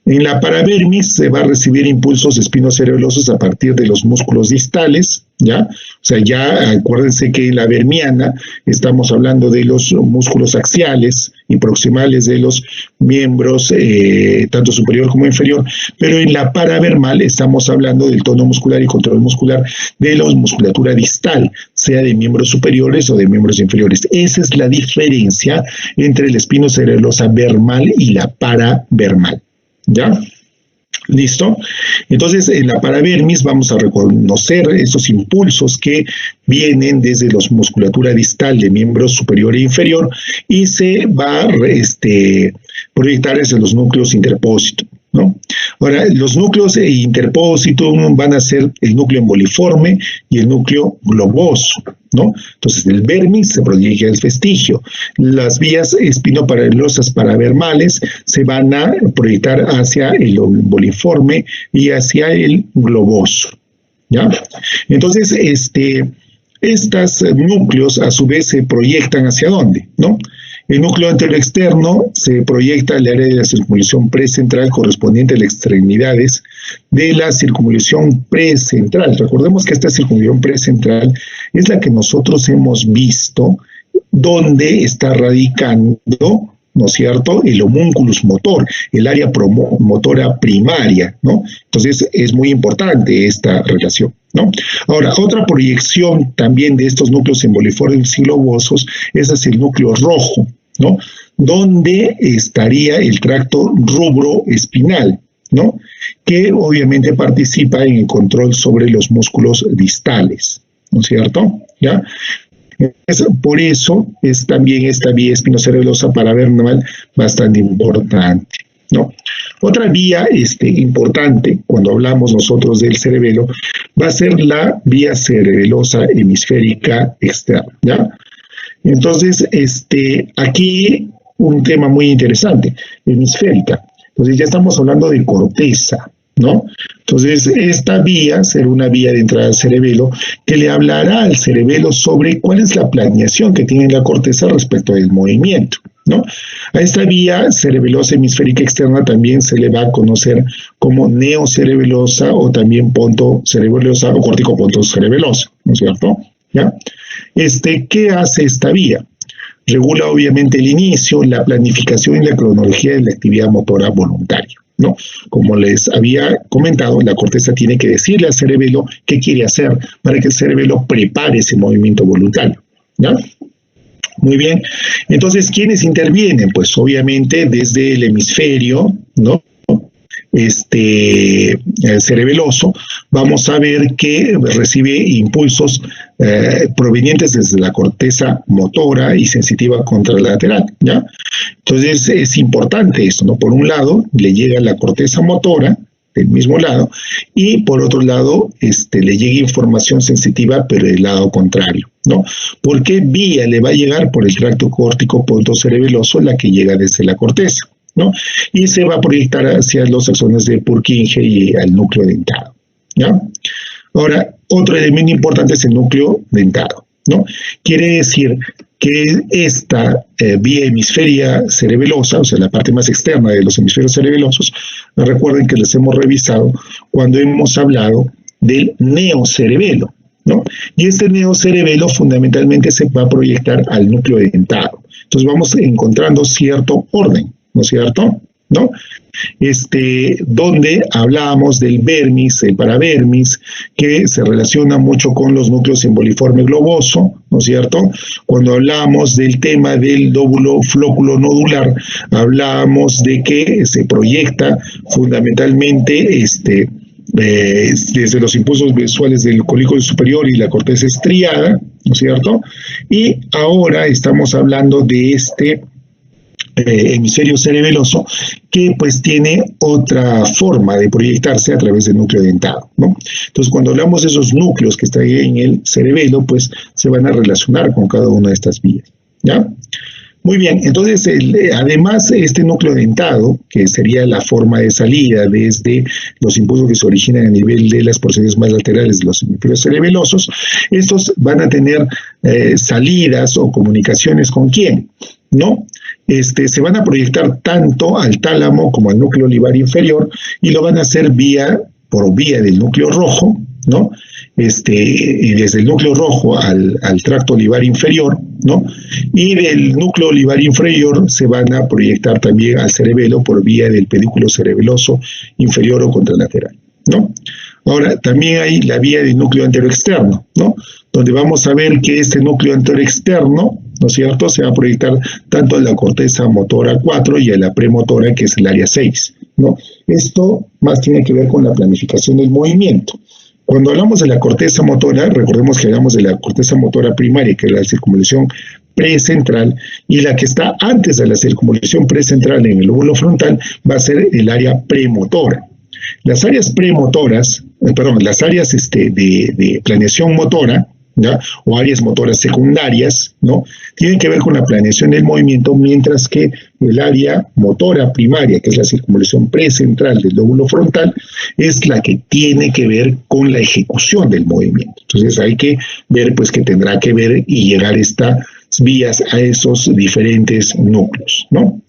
En la paravermis se va a recibir impulsos espinocerebelosos a partir de los músculos distales, ¿ya? O sea, ya acuérdense que en la vermiana estamos hablando de los músculos axiales y proximales de los miembros, tanto superior como inferior, pero en la paravermal estamos hablando del tono muscular y control muscular de la musculatura distal, sea de miembros superiores o de miembros inferiores. Esa es la diferencia entre la espinocerebelosa vermal y la paravermal. ¿Ya? ¿Listo? Entonces, en la paravermis vamos a reconocer esos impulsos que vienen desde la musculatura distal de miembro superior e inferior y se va a proyectar hacia los núcleos interpósitos, ¿no? Ahora, los núcleos interpósitos van a ser el núcleo emboliforme y el núcleo globoso, ¿no? Entonces, el vermis se proyecta el vestigio. Las vías espinoparalelosas paravermales se van a proyectar hacia el emboliforme y hacia el globoso, ¿ya? Entonces, estos núcleos a su vez se proyectan ¿hacia dónde? ¿No? El núcleo anterior externo se proyecta al área de la circunvalación precentral correspondiente a las extremidades de la circunvalación precentral. Recordemos que esta circunvalación precentral es la que nosotros hemos visto donde está radicando, ¿no es cierto?, el homúnculus motor, el área motora primaria, ¿no? Entonces es muy importante esta relación, ¿no? Ahora, otra proyección también de estos núcleos emboliformes y globosos es hacia el núcleo rojo, ¿no? Donde estaría el tracto rubroespinal, ¿no? Que obviamente participa en el control sobre los músculos distales, ¿no es cierto? ¿Ya? Por eso es también esta vía espinocerebelosa paravermal bastante importante, ¿no? Otra vía importante cuando hablamos nosotros del cerebelo va a ser la vía cerebelosa hemisférica externa, ¿ya? Entonces, aquí un tema muy interesante, hemisférica. Entonces ya estamos hablando de corteza, ¿no? Entonces, esta vía será una vía de entrada al cerebelo que le hablará al cerebelo sobre cuál es la planeación que tiene la corteza respecto del movimiento, ¿no? A esta vía cerebelosa hemisférica externa también se le va a conocer como neocerebelosa o también pontocerebelosa o corticopontocerebelosa, ¿no es cierto? ¿Ya? ¿Qué hace esta vía? Regula obviamente el inicio, la planificación y la cronología de la actividad motora voluntaria, ¿no? Como les había comentado, la corteza tiene que decirle al cerebelo qué quiere hacer para que el cerebelo prepare ese movimiento voluntario, ¿ya? Muy bien. Entonces, ¿quiénes intervienen? Pues obviamente desde el hemisferio, ¿no? Cerebeloso, vamos a ver que recibe impulsos provenientes desde la corteza motora y sensitiva contralateral, ¿ya? Entonces es importante esto, ¿no? Por un lado, le llega la corteza motora, del mismo lado, y por otro lado, le llega información sensitiva, pero del lado contrario, ¿no? ¿Por qué vía le va a llegar? Por el tracto córtico pontocerebeloso, la que llega desde la corteza, ¿no? Y se va a proyectar hacia los axones de Purkinje y al núcleo dentado, ¿ya? Ahora, otro elemento importante es el núcleo dentado, ¿no? Quiere decir que esta vía hemisferia cerebelosa, o sea, la parte más externa de los hemisferios cerebelosos, recuerden que les hemos revisado cuando hemos hablado del neocerebelo, ¿no? Y este neocerebelo fundamentalmente se va a proyectar al núcleo dentado. Entonces vamos encontrando cierto orden, ¿no es cierto? ¿No? Donde hablábamos del vermis, el paravermis, que se relaciona mucho con los núcleos emboliforme globoso, ¿no es cierto? Cuando hablábamos del tema del lóbulo flóculo nodular, hablábamos de que se proyecta fundamentalmente desde los impulsos visuales del colículo superior y la corteza estriada, ¿no es cierto? Y ahora estamos hablando de hemisferio cerebeloso que pues tiene otra forma de proyectarse a través del núcleo dentado, ¿no? Entonces cuando hablamos de esos núcleos que están en el cerebelo, pues se van a relacionar con cada una de estas vías, ¿ya? Muy bien, entonces además este núcleo dentado, que sería la forma de salida desde los impulsos que se originan a nivel de las porciones más laterales de los hemisferios cerebelosos, estos van a tener salidas o comunicaciones con quién, ¿no? Se van a proyectar tanto al tálamo como al núcleo olivar inferior y lo van a hacer por vía del núcleo rojo, ¿no? Y desde el núcleo rojo al tracto olivar inferior, ¿no? Y del núcleo olivar inferior se van a proyectar también al cerebelo por vía del pedúnculo cerebeloso inferior o contralateral, ¿no? Ahora, también hay la vía del núcleo anteroexterno, ¿no? Donde vamos a ver que este núcleo anteroexterno, ¿no es cierto?, se va a proyectar tanto a la corteza motora 4 y a la premotora, que es el área 6, ¿no? Esto más tiene que ver con la planificación del movimiento. Cuando hablamos de la corteza motora, recordemos que hablamos de la corteza motora primaria, que es la circunvolución precentral, y la que está antes de la circunvolución precentral en el lóbulo frontal va a ser el área premotora. Las áreas premotoras, las áreas de planeación motora, ¿ya?, o áreas motoras secundarias, ¿no?, tienen que ver con la planeación del movimiento, mientras que el área motora primaria, que es la circunvolución precentral del lóbulo frontal, es la que tiene que ver con la ejecución del movimiento. Entonces hay que ver pues que tendrá que ver y llegar estas vías a esos diferentes núcleos, ¿no?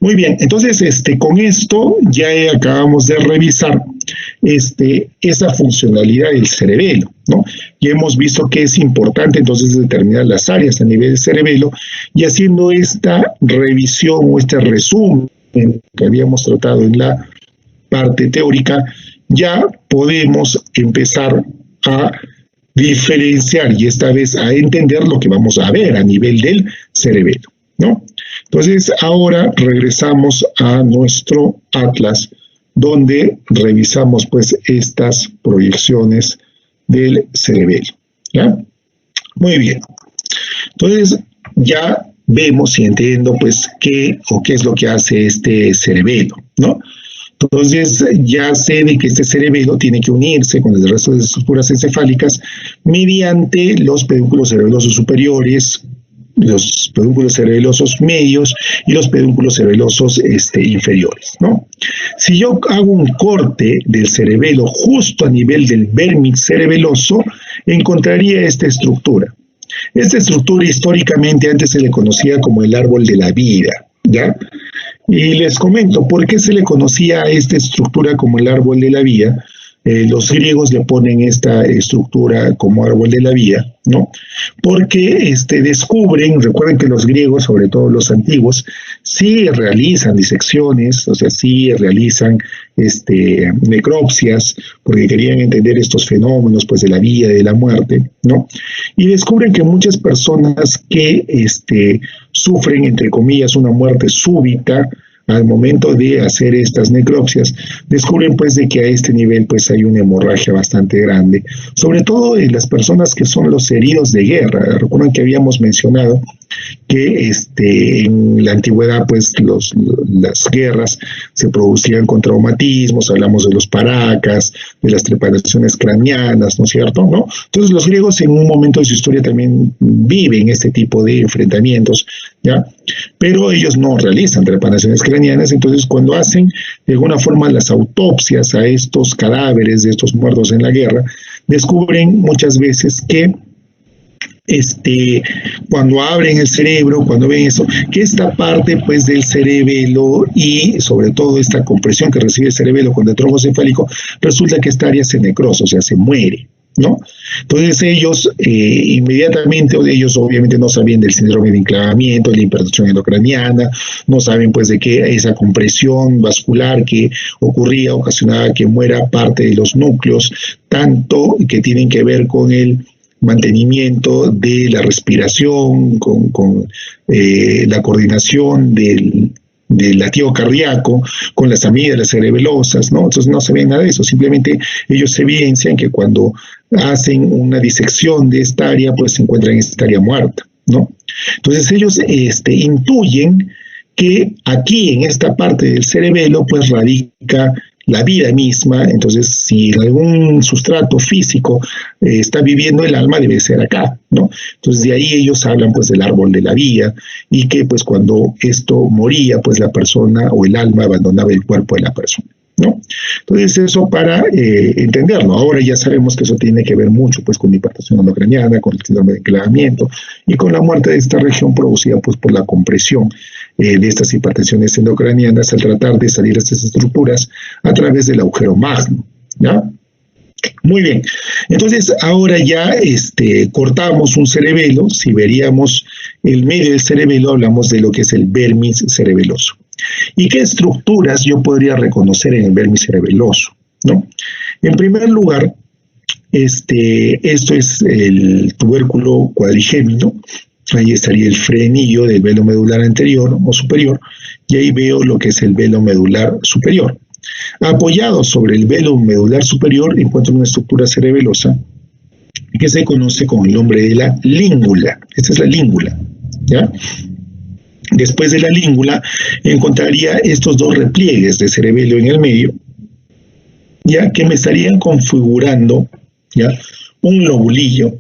Muy bien, entonces con esto ya acabamos de revisar esa funcionalidad del cerebelo, ¿no? Ya hemos visto que es importante entonces determinar las áreas a nivel del cerebelo, y haciendo esta revisión o este resumen que habíamos tratado en la parte teórica, ya podemos empezar a diferenciar y esta vez a entender lo que vamos a ver a nivel del cerebelo, ¿no? Entonces, ahora regresamos a nuestro atlas, donde revisamos pues estas proyecciones del cerebelo, ¿ya? Muy bien. Entonces, ya vemos y entiendo pues qué es lo que hace este cerebelo, ¿no? Entonces, ya sé de que este cerebelo tiene que unirse con el resto de estructuras encefálicas mediante los pedúnculos cerebelosos superiores, los pedúnculos cerebelosos medios y los pedúnculos cerebelosos inferiores, ¿no? Si yo hago un corte del cerebelo justo a nivel del vérmiz cerebeloso, encontraría esta estructura. Esta estructura históricamente antes se le conocía como el árbol de la vida, ¿ya? Y les comento, ¿por qué se le conocía a esta estructura como el árbol de la vida? Los griegos le ponen esta estructura como árbol de la vida, ¿no? Porque descubren, recuerden que los griegos, sobre todo los antiguos, sí realizan disecciones, o sea, sí realizan necropsias, porque querían entender estos fenómenos, pues, de la vida y de la muerte, ¿no? Y descubren que muchas personas que sufren, entre comillas, una muerte súbita, al momento de hacer estas necropsias, descubren pues de que a este nivel pues hay una hemorragia bastante grande, sobre todo en las personas que son los heridos de guerra. Recuerden que habíamos mencionado que en la antigüedad pues las guerras se producían con traumatismos, hablamos de los paracas, de las trepanaciones craneanas, ¿no es cierto? ¿No? Entonces los griegos en un momento de su historia también viven este tipo de enfrentamientos, ¿ya? Pero ellos no realizan trepanaciones craneanas, entonces cuando hacen de alguna forma las autopsias a estos cadáveres de estos muertos en la guerra, descubren muchas veces que cuando abren el cerebro, cuando ven eso, que esta parte pues del cerebelo y sobre todo esta compresión que recibe el cerebelo con el trombo cefálico, resulta que esta área se necrosa, o sea, se muere, ¿no? Entonces ellos inmediatamente, ellos obviamente no sabían del síndrome de enclavamiento, de la hipertensión endocraniana, no saben pues de que esa compresión vascular que ocurría ocasionaba que muera parte de los núcleos, tanto que tienen que ver con el mantenimiento de la respiración, con la coordinación del latido cardíaco, con las amígdalas cerebelosas, ¿no? Entonces no se ve nada de eso, simplemente ellos evidencian que cuando hacen una disección de esta área, pues se encuentran en esta área muerta, ¿no? Entonces ellos intuyen que aquí en esta parte del cerebelo, pues radica la vida misma, entonces si algún sustrato físico está viviendo el alma, debe ser acá, ¿no? Entonces de ahí ellos hablan pues del árbol de la vida y que pues cuando esto moría, pues la persona o el alma abandonaba el cuerpo de la persona, ¿no? Entonces eso para entenderlo. Ahora ya sabemos que eso tiene que ver mucho pues con la hipertensión endocraniana, con el síndrome de enclavamiento y con la muerte de esta región producida pues por la compresión de estas hipertensiones endocranianas al tratar de salir de estas estructuras a través del agujero magno, ¿ya? Muy bien, entonces ahora ya cortamos un cerebelo. Si veríamos el medio del cerebelo, hablamos de lo que es el vermis cerebeloso. ¿Y qué estructuras yo podría reconocer en el vermis cerebeloso, ¿no? En primer lugar, esto es el tubérculo cuadrigémino. Ahí estaría el frenillo del velo medular anterior o superior, y ahí veo lo que es el velo medular superior. Apoyado sobre el velo medular superior encuentro una estructura cerebelosa que se conoce con el nombre de la língula. Esta es la língula, ¿ya? Después de la língula encontraría estos dos repliegues de cerebelo en el medio, ya que me estarían configurando, ¿ya?, un lobulillo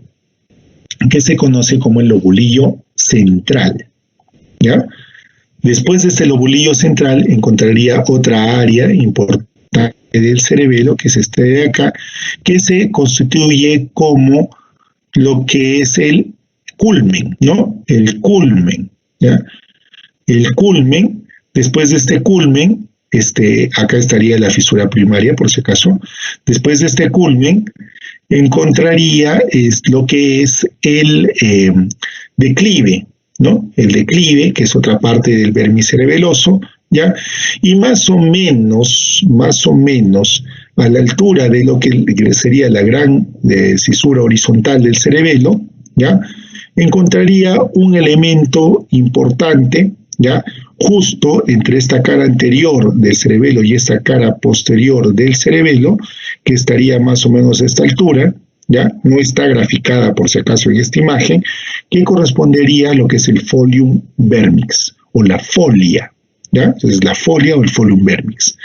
que se conoce como el lobulillo central, ¿ya? Después de este lobulillo central encontraría otra área importante del cerebelo, que es este de acá, que se constituye como lo que es el culmen, ¿no? El culmen, ¿ya? El culmen, después de este culmen, acá estaría la fisura primaria, por si acaso. Después de este culmen, encontraría lo que es el declive, ¿no? El declive, que es otra parte del vermis cerebeloso, ¿ya? Y más o menos, a la altura de lo que sería la gran cisura horizontal del cerebelo, ¿ya?, encontraría un elemento importante, ¿ya?, justo entre esta cara anterior del cerebelo y esta cara posterior del cerebelo, que estaría más o menos a esta altura, ¿ya? No está graficada por si acaso en esta imagen, que correspondería a lo que es el folium vermix, o la folia, ¿ya? Entonces la folia o el folium vermix.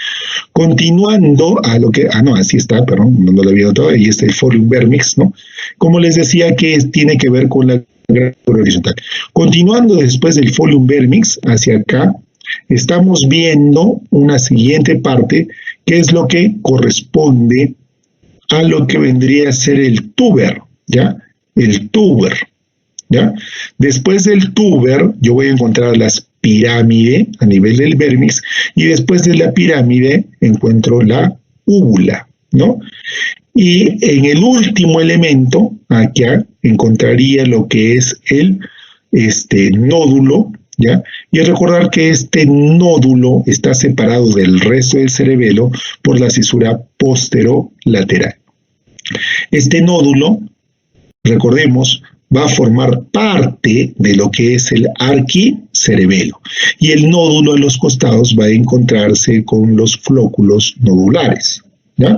Continuando a lo que, no, así está, perdón, no lo había notado, ahí está el folium vermix, ¿no? Como les decía, que tiene que ver con la gran horizontal. Continuando después del folium vermix hacia acá, estamos viendo una siguiente parte, que es lo que corresponde a lo que vendría a ser el tuber, ¿ya? El tuber, ¿ya? Después del tuber, yo voy a encontrar las pirámides a nivel del vermix, y después de la pirámide encuentro la úvula, ¿no? Y en el último elemento, acá, encontraría lo que es el nódulo, ¿ya? Y recordar que este nódulo está separado del resto del cerebelo por la cisura posterolateral. Este nódulo, recordemos, va a formar parte de lo que es el arquicerebelo, y el nódulo a los costados va a encontrarse con los flóculos nodulares, ¿ya?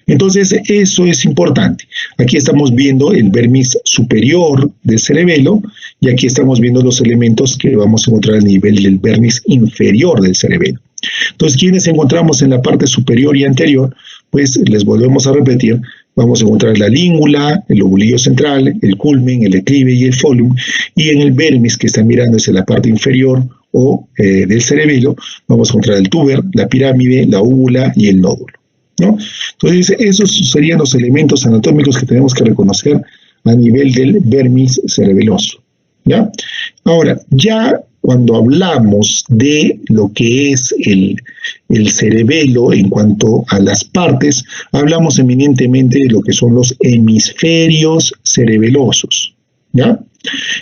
Entonces, eso es importante. Aquí estamos viendo el vermis superior del cerebelo y aquí estamos viendo los elementos que vamos a encontrar a nivel del vermis inferior del cerebelo. Entonces, ¿quiénes encontramos en la parte superior y anterior? Pues les volvemos a repetir, vamos a encontrar la língula, el lobulillo central, el culmen, el declive y el folium, y en el vermis que están mirando hacia la parte inferior o del cerebelo, vamos a encontrar el tuber, la pirámide, la úvula y el nódulo, ¿no? Entonces, esos serían los elementos anatómicos que tenemos que reconocer a nivel del vermis cerebeloso, ¿ya? Ahora, ya cuando hablamos de lo que es el cerebelo en cuanto a las partes, hablamos eminentemente de lo que son los hemisferios cerebelosos, ¿ya?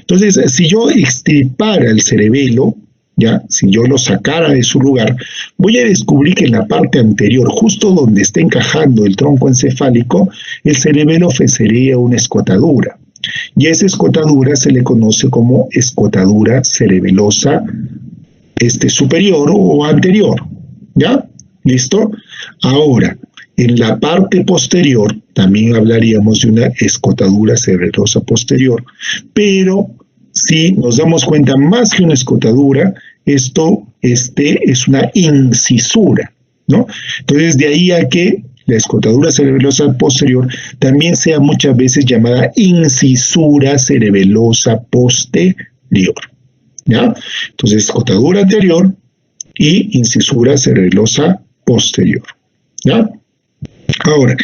Entonces, si yo extirpara el cerebelo, ¿ya? Si yo lo sacara de su lugar, voy a descubrir que en la parte anterior, justo donde está encajando el tronco encefálico, el cerebelo ofrecería una escotadura. Y a esa escotadura se le conoce como escotadura cerebelosa superior o anterior. ¿Ya? ¿Listo? Ahora, en la parte posterior también hablaríamos de una escotadura cerebelosa posterior, pero si nos damos cuenta, más que una escotadura, esto es una incisura, ¿no? Entonces, de ahí a que la escotadura cerebelosa posterior también sea muchas veces llamada incisura cerebelosa posterior, ¿ya? Entonces, escotadura anterior y incisura cerebelosa posterior, ¿ya? Ahora,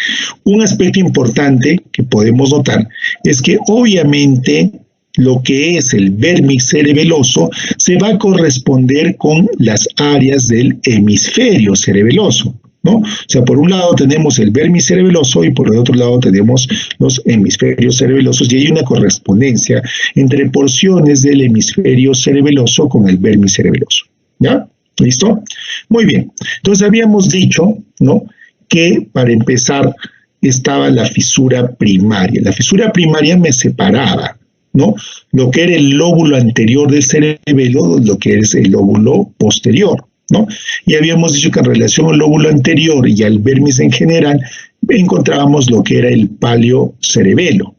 un aspecto importante que podemos notar es que obviamente lo que es el vermis cerebeloso se va a corresponder con las áreas del hemisferio cerebeloso, ¿no? O sea, por un lado tenemos el vermis cerebeloso y por el otro lado tenemos los hemisferios cerebelosos y hay una correspondencia entre porciones del hemisferio cerebeloso con el vermis cerebeloso, ¿ya? ¿Listo? Muy bien. Entonces habíamos dicho, ¿no?, que para empezar estaba la fisura primaria. La fisura primaria me separaba, ¿no?, lo que era el lóbulo anterior del cerebelo, lo que es el lóbulo posterior, ¿no? Y habíamos dicho que en relación al lóbulo anterior y al vermis en general, encontrábamos lo que era el paleocerebelo.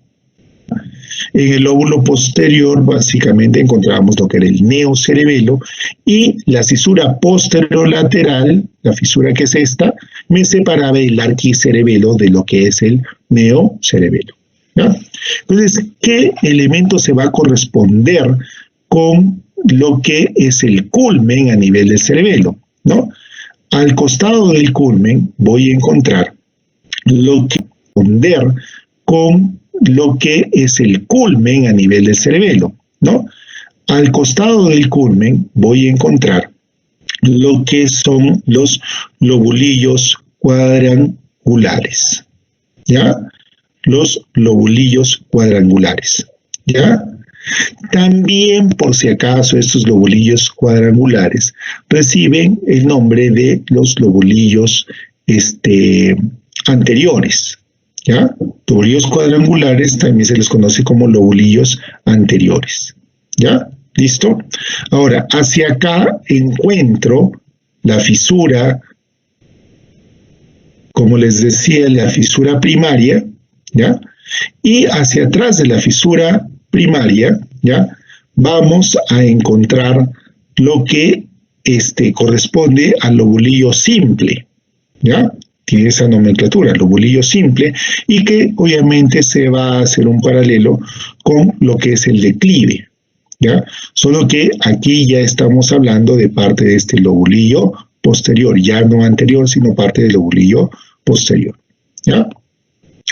En el lóbulo posterior, básicamente, encontrábamos lo que era el neocerebelo y la fisura posterolateral, la fisura que es esta, me separaba el arquicerebelo de lo que es el neocerebelo, ¿ya? Entonces, ¿qué elemento se va a corresponder con lo que es el culmen a nivel del cerebelo, ¿no? Al costado del culmen voy a encontrar lo que corresponder con lo que es el culmen a nivel del cerebelo, ¿no? Al costado del culmen voy a encontrar lo que son los lobulillos cuadrangulares, ¿ya? Los lobulillos cuadrangulares, ¿ya? También, por si acaso, estos lobulillos cuadrangulares reciben el nombre de los lobulillos anteriores, ¿ya? Lobulillos cuadrangulares también se les conoce como lobulillos anteriores, ¿ya? ¿Listo? Ahora, hacia acá encuentro la fisura, como les decía, la fisura primaria, ¿ya? Y hacia atrás de la fisura primaria, ¿ya?, vamos a encontrar lo que corresponde al lobulillo simple, ¿ya? Tiene esa nomenclatura, lobulillo simple, y que obviamente se va a hacer un paralelo con lo que es el declive, ¿ya? Solo que aquí ya estamos hablando de parte de este lobulillo posterior, ya no anterior, sino parte del lobulillo posterior, ¿ya?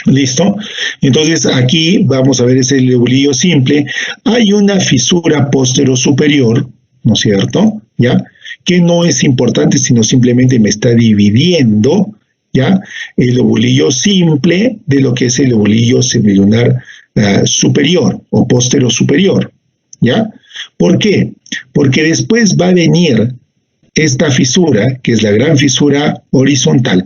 ¿Listo? Entonces aquí vamos a ver ese lobulillo simple. Hay una fisura posterior-superior, ¿no es cierto?, ¿ya?, que no es importante, sino simplemente me está dividiendo, ¿ya?, el lobulillo simple de lo que es el lobulillo semilunar superior o posterior-superior, ¿ya? ¿Por qué? Porque después va a venir esta fisura, que es la gran fisura horizontal,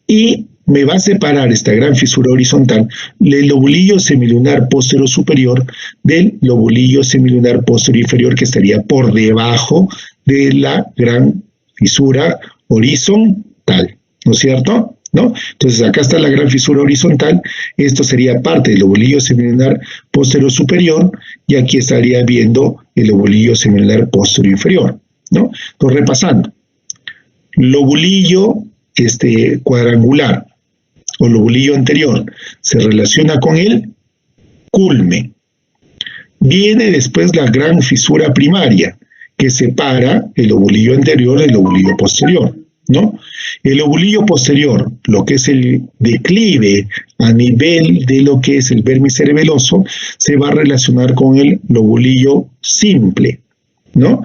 y me va a separar esta gran fisura horizontal del lobulillo semilunar posterior superior del lobulillo semilunar posterior inferior, que estaría por debajo de la gran fisura horizontal, ¿no es cierto? ¿no? Entonces acá está la gran fisura horizontal, esto sería parte del lobulillo semilunar posterior superior, y aquí estaría viendo el lobulillo semilunar posterior inferior, ¿no? Entonces repasando, lobulillo cuadrangular o lobulillo anterior se relaciona con el culme. Viene después la gran fisura primaria, que separa el lobulillo anterior del lobulillo posterior, ¿no? El lobulillo posterior, lo que es el declive a nivel de lo que es el vermis cerebeloso, se va a relacionar con el lobulillo simple, ¿no?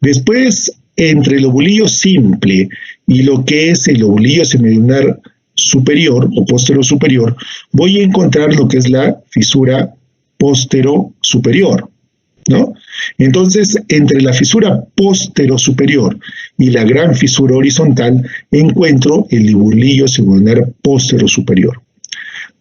Después, entre el lobulillo simple y lo que es el lobulillo semilunar superior o posterior superior, voy a encontrar lo que es la fisura postero superior, ¿no? Entonces, entre la fisura postero superior y la gran fisura horizontal, encuentro el lobulillo semilunar postero superior.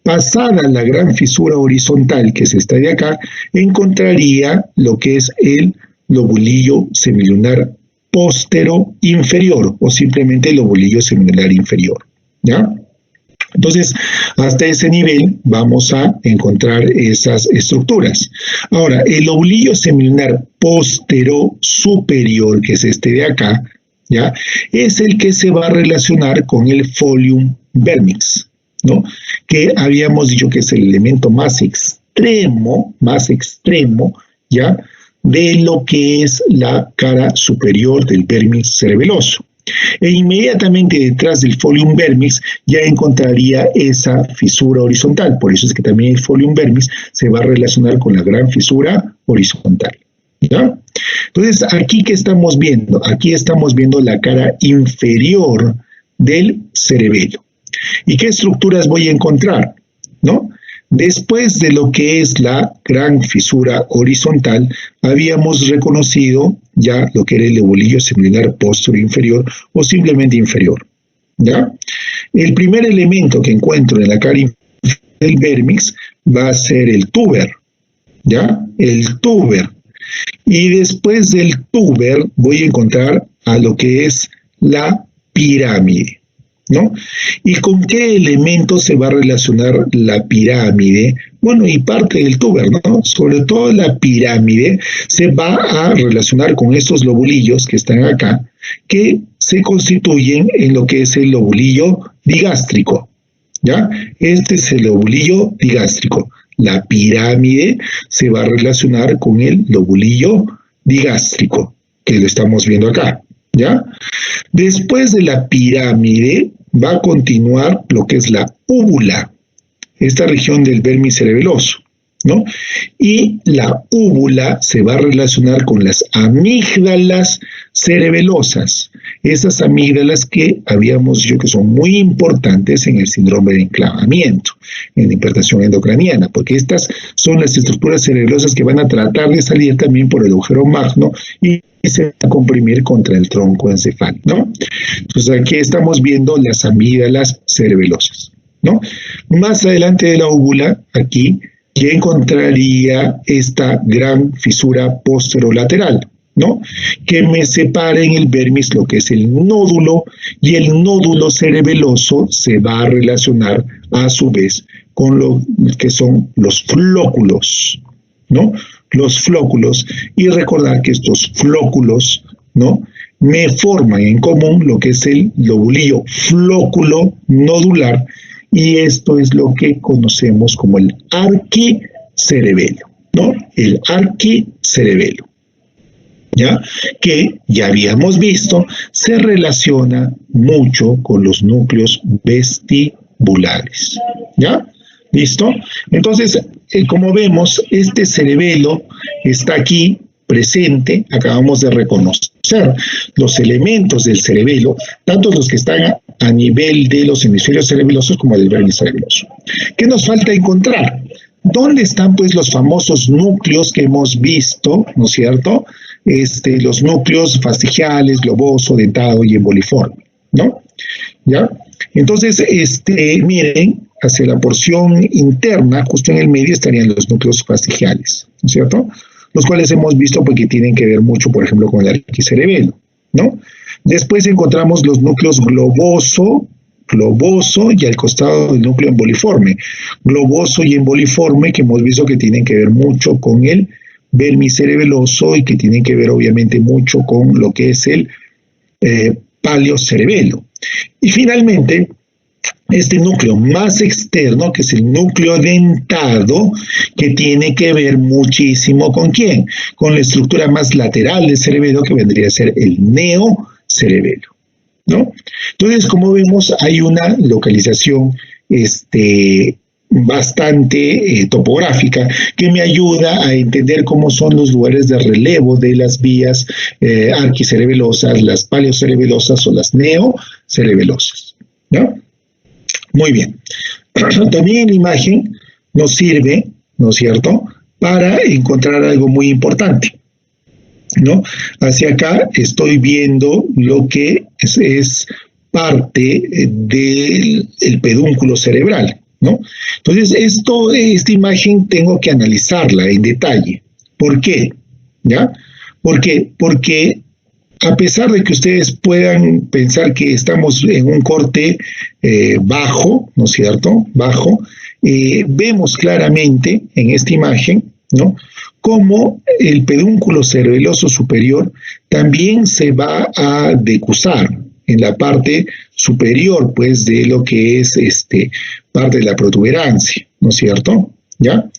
Pasada la gran fisura horizontal, que es esta de acá, encontraría lo que es el lobulillo semilunar postero inferior, o simplemente el lobulillo semilunar inferior, ¿ya? Entonces, hasta ese nivel vamos a encontrar esas estructuras. Ahora, el lobulillo semilunar postero superior, que es este de acá, ¿ya? Es el que se va a relacionar con el folium vermix, ¿no? Que habíamos dicho que es el elemento más extremo, ¿ya? De lo que es la cara superior del vermis cerebeloso. E inmediatamente detrás del folium vermis ya encontraría esa fisura horizontal. Por eso es que también el folium vermis se va a relacionar con la gran fisura horizontal, ¿ya? Entonces, aquí, ¿qué estamos viendo? Aquí estamos viendo la cara inferior del cerebelo. ¿Y qué estructuras voy a encontrar? ¿No? Después de lo que es la gran fisura horizontal, habíamos reconocido ya lo que era el lobulillo semilunar posterior inferior o simplemente inferior, ¿ya? El primer elemento que encuentro en la cara inferior del vermix va a ser el tuber, ¿ya? El tuber. Y después del tuber voy a encontrar a lo que es la pirámide, ¿no? ¿Y con qué elementos se va a relacionar la pirámide? Bueno, y parte del tuber, ¿no? Sobre todo la pirámide se va a relacionar con estos lobulillos que están acá, que se constituyen en lo que es el lobulillo digástrico, ¿ya? Este es el lobulillo digástrico. La pirámide se va a relacionar con el lobulillo digástrico, que lo estamos viendo acá, ¿ya? Después de la pirámide va a continuar lo que es la úvula, esta región del vermis cerebeloso, ¿no? Y la úvula se va a relacionar con las amígdalas cerebelosas, esas amígdalas que habíamos dicho que son muy importantes en el síndrome de enclavamiento, en la hipertensión endocraniana, porque estas son las estructuras cerebelosas que van a tratar de salir también por el agujero magno y se va a comprimir contra el tronco encefálico, ¿no? Entonces aquí estamos viendo las amígdalas cerebelosas, ¿no? Más adelante de la úvula, aquí, ya encontraría esta gran fisura posterolateral, ¿no? Que me separa en el vermis lo que es el nódulo, y el nódulo cerebeloso se va a relacionar a su vez con lo que son los flóculos, ¿no? Los flóculos, y recordar que estos flóculos, ¿no? Me forman en común lo que es el lobulillo flóculo nodular, y esto es lo que conocemos como el arquicerebelo, ¿no? El arquicerebelo, ¿ya? Que ya habíamos visto, se relaciona mucho con los núcleos vestibulares, ¿ya? ¿Listo? Entonces, como vemos, este cerebelo está aquí presente. Acabamos de reconocer los elementos del cerebelo, tanto los que están a nivel de los hemisferios cerebelosos como del vermis cerebeloso. ¿Qué nos falta encontrar? ¿Dónde están pues los famosos núcleos que hemos visto, ¿no es cierto? Los núcleos fastigiales, globoso, dentado y emboliforme, ¿no? ¿Ya? Entonces, miren, hacia la porción interna, justo en el medio, estarían los núcleos fastigiales, ¿no es cierto? Los cuales hemos visto porque tienen que ver mucho, por ejemplo, con el arquicerebelo, ¿no? Después encontramos los núcleos globoso, dentado y emboliforme, ¿no? ¿Ya? Entonces, miren, hacia la porción interna, justo en el medio, estarían los núcleos fastigiales, ¿no es cierto? Los cuales hemos visto porque tienen que ver mucho, por ejemplo, con el arquicerebelo, ¿no? Después encontramos los núcleos globoso, globoso y al costado del núcleo emboliforme. Globoso y emboliforme que hemos visto que tienen que ver mucho con el vermicerebeloso y que tienen que ver obviamente mucho con lo que es el paleocerebelo. Y finalmente, este núcleo más externo, que es el núcleo dentado, que tiene que ver muchísimo ¿con quién? Con la estructura más lateral del cerebelo, que vendría a ser el neocerebelo, ¿no? Entonces, como vemos, hay una localización bastante topográfica que me ayuda a entender cómo son los lugares de relevo de las vías arquicerebelosas, las paleocerebelosas o las neocerebelosas, ¿no? Muy bien. También la imagen nos sirve, ¿no es cierto?, para encontrar algo muy importante, ¿no? Hacia acá estoy viendo lo que es parte del pedúnculo cerebral, ¿no? Entonces, esta imagen tengo que analizarla en detalle. ¿Por qué? ¿Ya? ¿Por qué? Porque a pesar de que ustedes puedan pensar que estamos en un corte bajo, ¿no es cierto?, bajo, vemos claramente en esta imagen, ¿no?, cómo el pedúnculo cerebeloso superior también se va a decusar en la parte superior, pues, de lo que es parte de la protuberancia, ¿no es cierto?, ¿ya?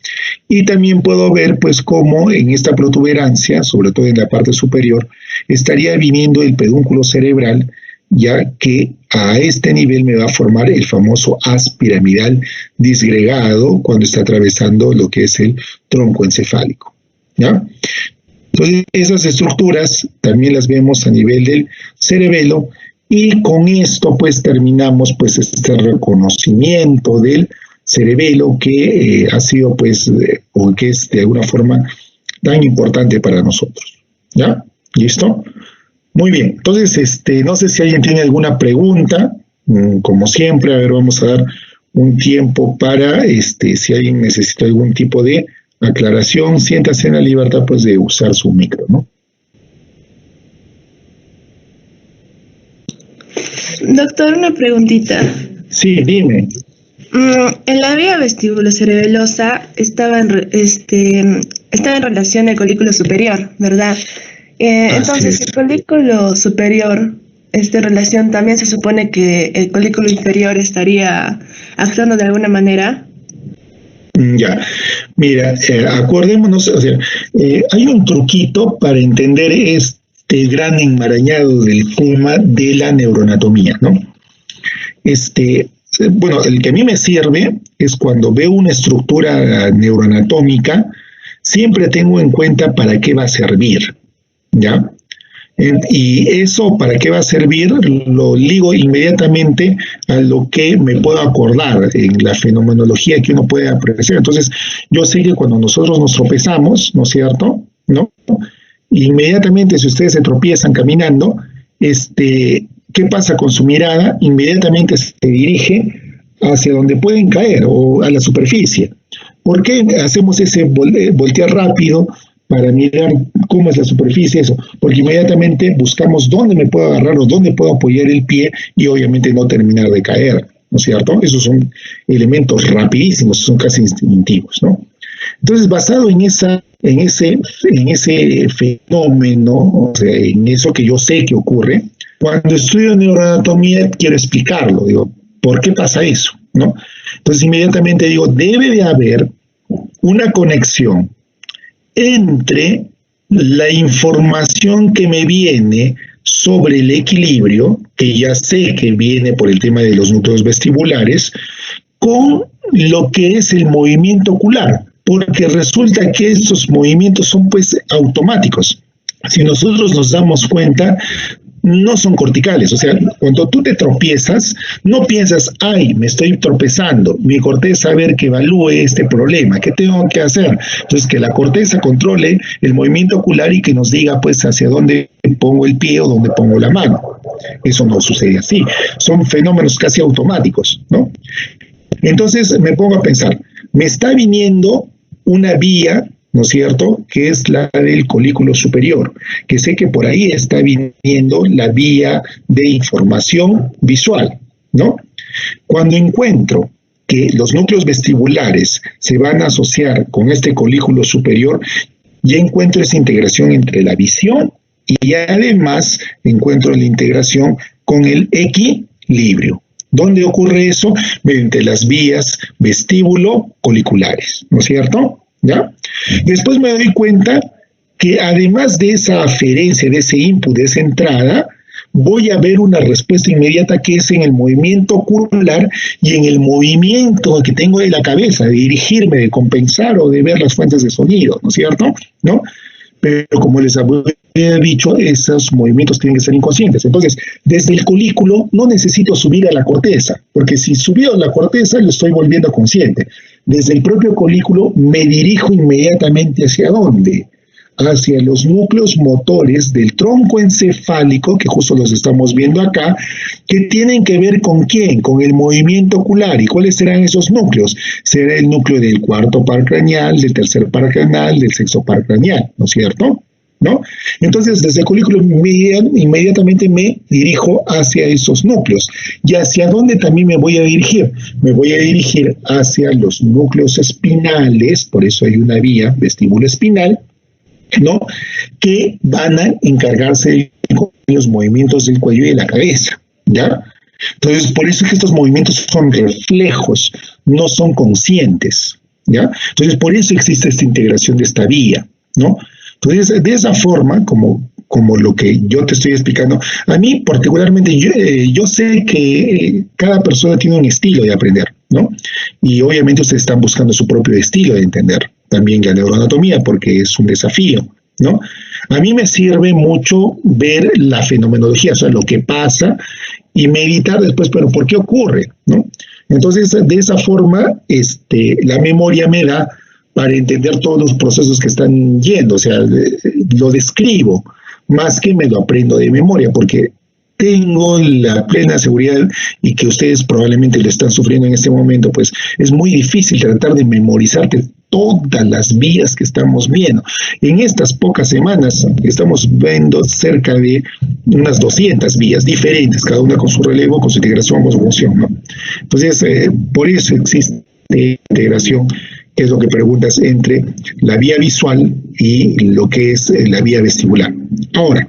Y también puedo ver, pues, cómo en esta protuberancia, sobre todo en la parte superior, estaría viniendo el pedúnculo cerebral, ya que a este nivel me va a formar el famoso haz piramidal disgregado cuando está atravesando lo que es el tronco encefálico, ¿ya? Entonces, esas estructuras también las vemos a nivel del cerebelo y con esto, pues, terminamos, pues, este reconocimiento del cerebelo que ha sido, pues, o que es de alguna forma tan importante para nosotros. ¿Ya? ¿Listo? Muy bien. Entonces, no sé si alguien tiene alguna pregunta. Como siempre, a ver, vamos a dar un tiempo para, si alguien necesita algún tipo de aclaración, siéntase en la libertad, pues, de usar su micro, ¿no? Doctor, una preguntita. Sí, dime. En la vía vestibulocerebelosa estaba en relación al colículo superior, ¿verdad? Entonces, el colículo superior, esta relación también se supone que el colículo inferior estaría actuando de alguna manera. Ya, mira, acordémonos, o sea, hay un truquito para entender este gran enmarañado del tema de la neuroanatomía, ¿no? Bueno, el que a mí me sirve es cuando veo una estructura neuroanatómica, siempre tengo en cuenta para qué va a servir, ¿ya? Y eso, para qué va a servir, lo ligo inmediatamente a lo que me puedo acordar en la fenomenología que uno puede apreciar. Entonces, yo sé que cuando nosotros nos tropezamos, ¿no es cierto?, ¿no? Inmediatamente, si ustedes se tropiezan caminando, ¿qué pasa con su mirada? Inmediatamente se dirige hacia donde pueden caer o a la superficie. ¿Por qué hacemos ese voltear rápido para mirar cómo es la superficie? Eso, porque inmediatamente buscamos dónde me puedo agarrar o dónde puedo apoyar el pie y obviamente no terminar de caer, ¿no es cierto? Esos son elementos rapidísimos, son casi instintivos, ¿no? Entonces, basado en ese fenómeno, o sea, en eso que yo sé que ocurre, cuando estudio neuroanatomía quiero explicarlo, digo, ¿por qué pasa eso?, ¿no? Entonces, inmediatamente digo, debe de haber una conexión entre la información que me viene sobre el equilibrio, que ya sé que viene por el tema de los núcleos vestibulares, con lo que es el movimiento ocular, porque resulta que estos movimientos son, pues, automáticos. Si nosotros nos damos cuenta, no son corticales, o sea, cuando tú te tropiezas, no piensas, ay, me estoy tropezando, mi corteza a ver que evalúe este problema, ¿qué tengo que hacer? Entonces, que la corteza controle el movimiento ocular y que nos diga, pues, hacia dónde pongo el pie o dónde pongo la mano. Eso no sucede así, son fenómenos casi automáticos, ¿no? Entonces, me pongo a pensar, me está viniendo una vía, ¿no es cierto?, que es la del colículo superior, que sé que por ahí está viniendo la vía de información visual, ¿no? Cuando encuentro que los núcleos vestibulares se van a asociar con este colículo superior, ya encuentro esa integración entre la visión y además encuentro la integración con el equilibrio. ¿Dónde ocurre eso? Mediante las vías vestíbulo-coliculares, ¿no es cierto? ¿Ya? Después me doy cuenta que además de esa aferencia, de ese input, de esa entrada, voy a ver una respuesta inmediata que es en el movimiento ocular y en el movimiento que tengo de la cabeza, de dirigirme, de compensar o de ver las fuentes de sonido, ¿no es cierto? ¿No? Pero como les había dicho, esos movimientos tienen que ser inconscientes. Entonces, desde el colículo no necesito subir a la corteza, porque si subí a la corteza lo estoy volviendo consciente. Desde el propio colículo me dirijo inmediatamente hacia dónde, hacia los núcleos motores del tronco encefálico, que justo los estamos viendo acá, que tienen que ver con quién, con el movimiento ocular. ¿Y cuáles serán esos núcleos? Será el núcleo del cuarto par craneal, del tercer par craneal, del sexto par craneal, ¿no es cierto? ¿No? Entonces, desde el colículo inmediatamente me dirijo hacia esos núcleos. ¿Y hacia dónde también me voy a dirigir? Me voy a dirigir hacia los núcleos espinales, por eso hay una vía vestíbulo espinal, ¿no? Que van a encargarse de los movimientos del cuello y de la cabeza, ¿ya? Entonces, por eso es que estos movimientos son reflejos, no son conscientes, ¿ya? Entonces, por eso existe esta integración de esta vía, ¿no? Entonces, de esa forma, como lo que yo te estoy explicando, a mí particularmente, yo sé que cada persona tiene un estilo de aprender, ¿no? Y obviamente ustedes están buscando su propio estilo de entender también la neuroanatomía, porque es un desafío, ¿no? A mí me sirve mucho ver la fenomenología, o sea, lo que pasa, y meditar después, pero ¿por qué ocurre, no? Entonces, de esa forma, la memoria me da para entender todos los procesos que están yendo, o sea, lo describo, más que me lo aprendo de memoria, porque tengo la plena seguridad y que ustedes probablemente lo están sufriendo en este momento, pues es muy difícil tratar de memorizarte todas las vías que estamos viendo. En estas pocas semanas estamos viendo cerca de unas 200 vías diferentes, cada una con su relevo, con su integración, con su función, ¿no? Entonces, por eso existe integración, que es lo que preguntas, entre la vía visual y lo que es la vía vestibular. Ahora,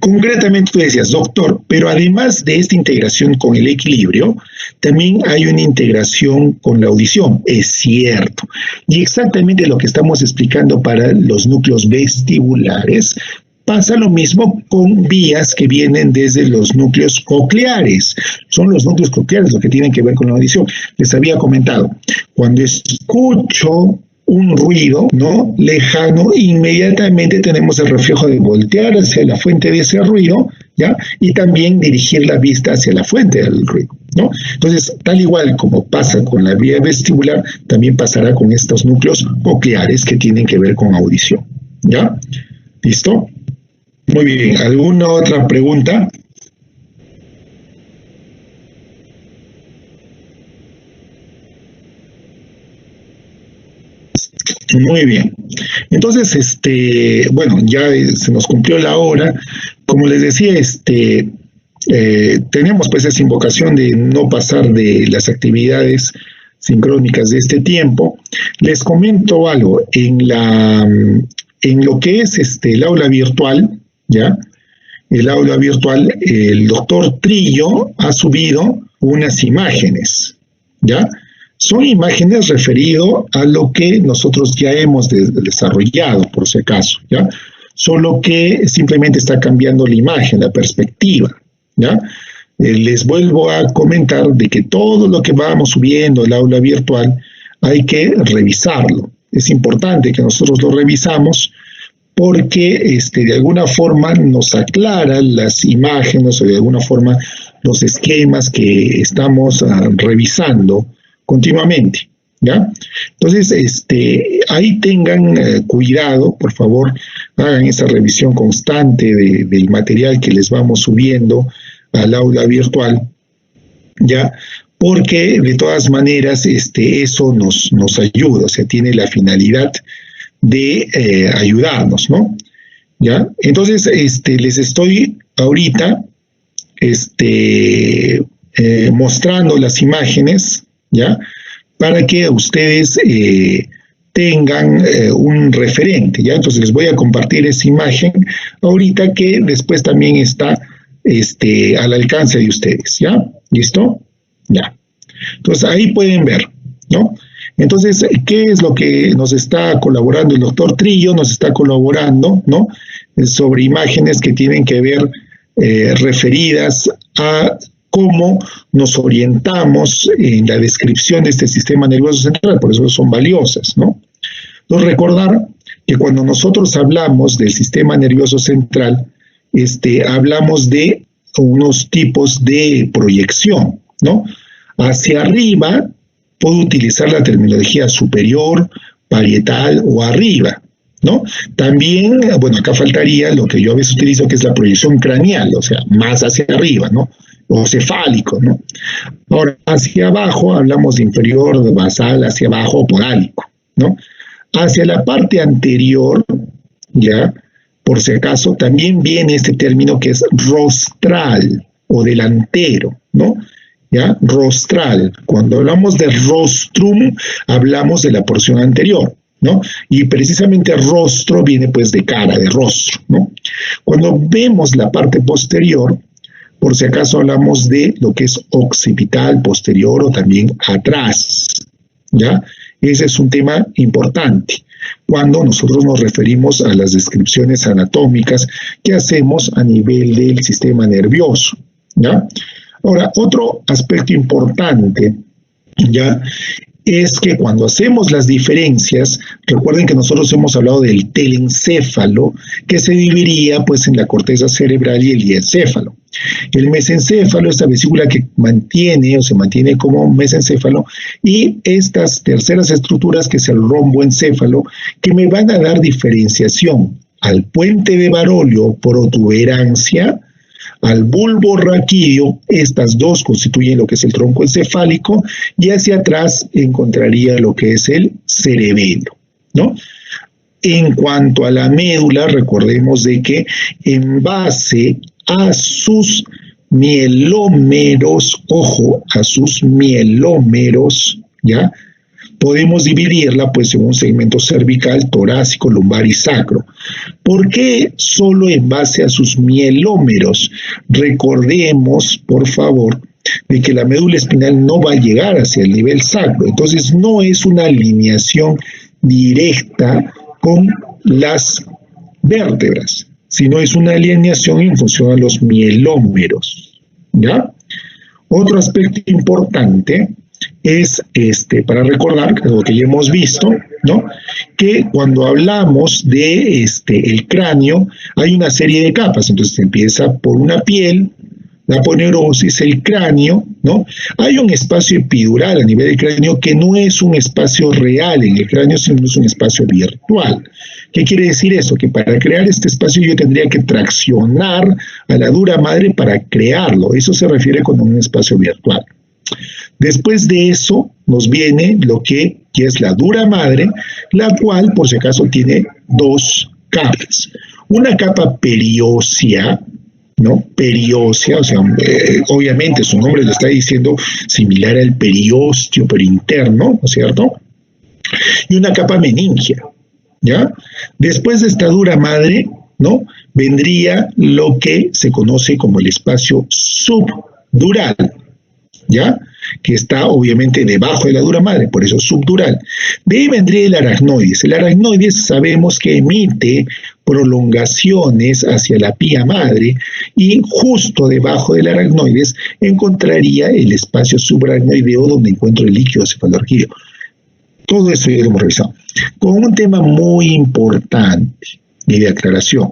concretamente tú decías, doctor, pero además de esta integración con el equilibrio, también hay una integración con la audición. Es cierto. Y exactamente lo que estamos explicando para los núcleos vestibulares, pasa lo mismo con vías que vienen desde los núcleos cocleares. Son los núcleos cocleares los que tienen que ver con la audición. Les había comentado, cuando escucho un ruido, ¿no?, lejano, inmediatamente tenemos el reflejo de voltear hacia la fuente de ese ruido, ¿ya? Y también dirigir la vista hacia la fuente del ruido, ¿no? Entonces, tal igual como pasa con la vía vestibular, también pasará con estos núcleos cocleares que tienen que ver con audición, ¿ya? ¿Listo? Muy bien. ¿Alguna otra pregunta? Muy bien. Entonces, bueno, ya se nos cumplió la hora. Como les decía, tenemos pues esa invocación de no pasar de las actividades sincrónicas de este tiempo. Les comento algo. En lo que es el aula virtual, ¿ya? El aula virtual, el doctor Trillo ha subido unas imágenes, ¿ya? Son imágenes referido a lo que nosotros ya hemos desarrollado, por si acaso, ¿ya? Solo que simplemente está cambiando la imagen, la perspectiva, ¿ya? Les vuelvo a comentar de que todo lo que vamos subiendo al aula virtual hay que revisarlo. Es importante que nosotros lo revisamos porque de alguna forma nos aclara las imágenes o de alguna forma los esquemas que estamos revisando continuamente, ¿ya? Entonces, ahí tengan cuidado, por favor, hagan esa revisión constante del material que les vamos subiendo al aula virtual, ¿ya? Porque de todas maneras eso nos ayuda, o sea, tiene la finalidad de ayudarnos, ¿no? ¿Ya? Entonces, les estoy ahorita mostrando las imágenes, ¿ya? Para que ustedes tengan un referente, ¿ya? Entonces les voy a compartir esa imagen ahorita, que después también está al alcance de ustedes, ¿ya? ¿Listo? Ya. Entonces ahí pueden ver, ¿no? Entonces, ¿qué es lo que nos está colaborando? El doctor Trillo nos está colaborando, ¿no? Sobre imágenes que tienen que ver referidas a cómo nos orientamos en la descripción de este sistema nervioso central, por eso son valiosas, ¿no? Entonces, recordar que cuando nosotros hablamos del sistema nervioso central, hablamos de unos tipos de proyección, ¿no? Hacia arriba puedo utilizar la terminología superior, parietal o arriba, ¿no? También, bueno, acá faltaría lo que yo a veces utilizo, que es la proyección craneal, o sea, más hacia arriba, ¿no? O cefálico, ¿no? Ahora, hacia abajo hablamos de inferior, de basal, hacia abajo, podálico, ¿no? Hacia la parte anterior, ya, por si acaso, también viene este término que es rostral o delantero, ¿no? ¿Ya? Rostral. Cuando hablamos de rostrum, hablamos de la porción anterior, ¿no? Y precisamente rostro viene pues de cara, de rostro, ¿no? Cuando vemos la parte posterior, por si acaso hablamos de lo que es occipital, posterior o también atrás, ¿ya? Ese es un tema importante cuando nosotros nos referimos a las descripciones anatómicas que hacemos a nivel del sistema nervioso, ¿ya? Ahora, otro aspecto importante, ¿ya?, es que cuando hacemos las diferencias, recuerden que nosotros hemos hablado del telencéfalo, que se dividiría pues en la corteza cerebral y el diencéfalo. El mesencéfalo, esta vesícula que mantiene o se mantiene como mesencéfalo, y estas terceras estructuras, que es el romboencéfalo, que me van a dar diferenciación al puente de Barolio, protuberancia, al bulbo raquídeo. Estas dos constituyen lo que es el tronco encefálico, y hacia atrás encontraría lo que es el cerebelo, ¿no? En cuanto a la médula, recordemos de que en base a sus mielómeros, ojo, a sus mielómeros, ¿ya?, podemos dividirla pues en un segmento cervical, torácico, lumbar y sacro. ¿Por qué solo en base a sus mielómeros? Recordemos, por favor, de que la médula espinal no va a llegar hacia el nivel sacro, entonces no es una alineación directa con las vértebras, sino es una alineación en función a los mielómeros, ¿ya? Otro aspecto importante es para recordar, que es lo que ya hemos visto, ¿no?, que cuando hablamos de el cráneo hay una serie de capas. Entonces empieza por una piel, la aponeurosis, el cráneo, ¿no? Hay un espacio epidural a nivel del cráneo que no es un espacio real en el cráneo, sino es un espacio virtual. ¿Qué quiere decir eso? Que para crear este espacio yo tendría que traccionar a la dura madre para crearlo. Eso se refiere con un espacio virtual. Después de eso nos viene lo que es la dura madre, la cual, por si acaso, tiene dos capas. Una capa periósea, ¿no? Periósea, o sea, obviamente su nombre lo está diciendo, similar al periósteo, pero interno, ¿no es cierto? Y una capa meningia, ¿ya? Después de esta dura madre, ¿no?, vendría lo que se conoce como el espacio subdural, ¿ya?, que está obviamente debajo de la dura madre, por eso subdural. De ahí vendría el aracnoides. El aracnoides sabemos que emite prolongaciones hacia la pía madre, y justo debajo del aracnoides encontraría el espacio subaracnoideo, donde encuentro el líquido cefalorraquídeo. Todo eso ya lo hemos revisado. Con un tema muy importante y de aclaración: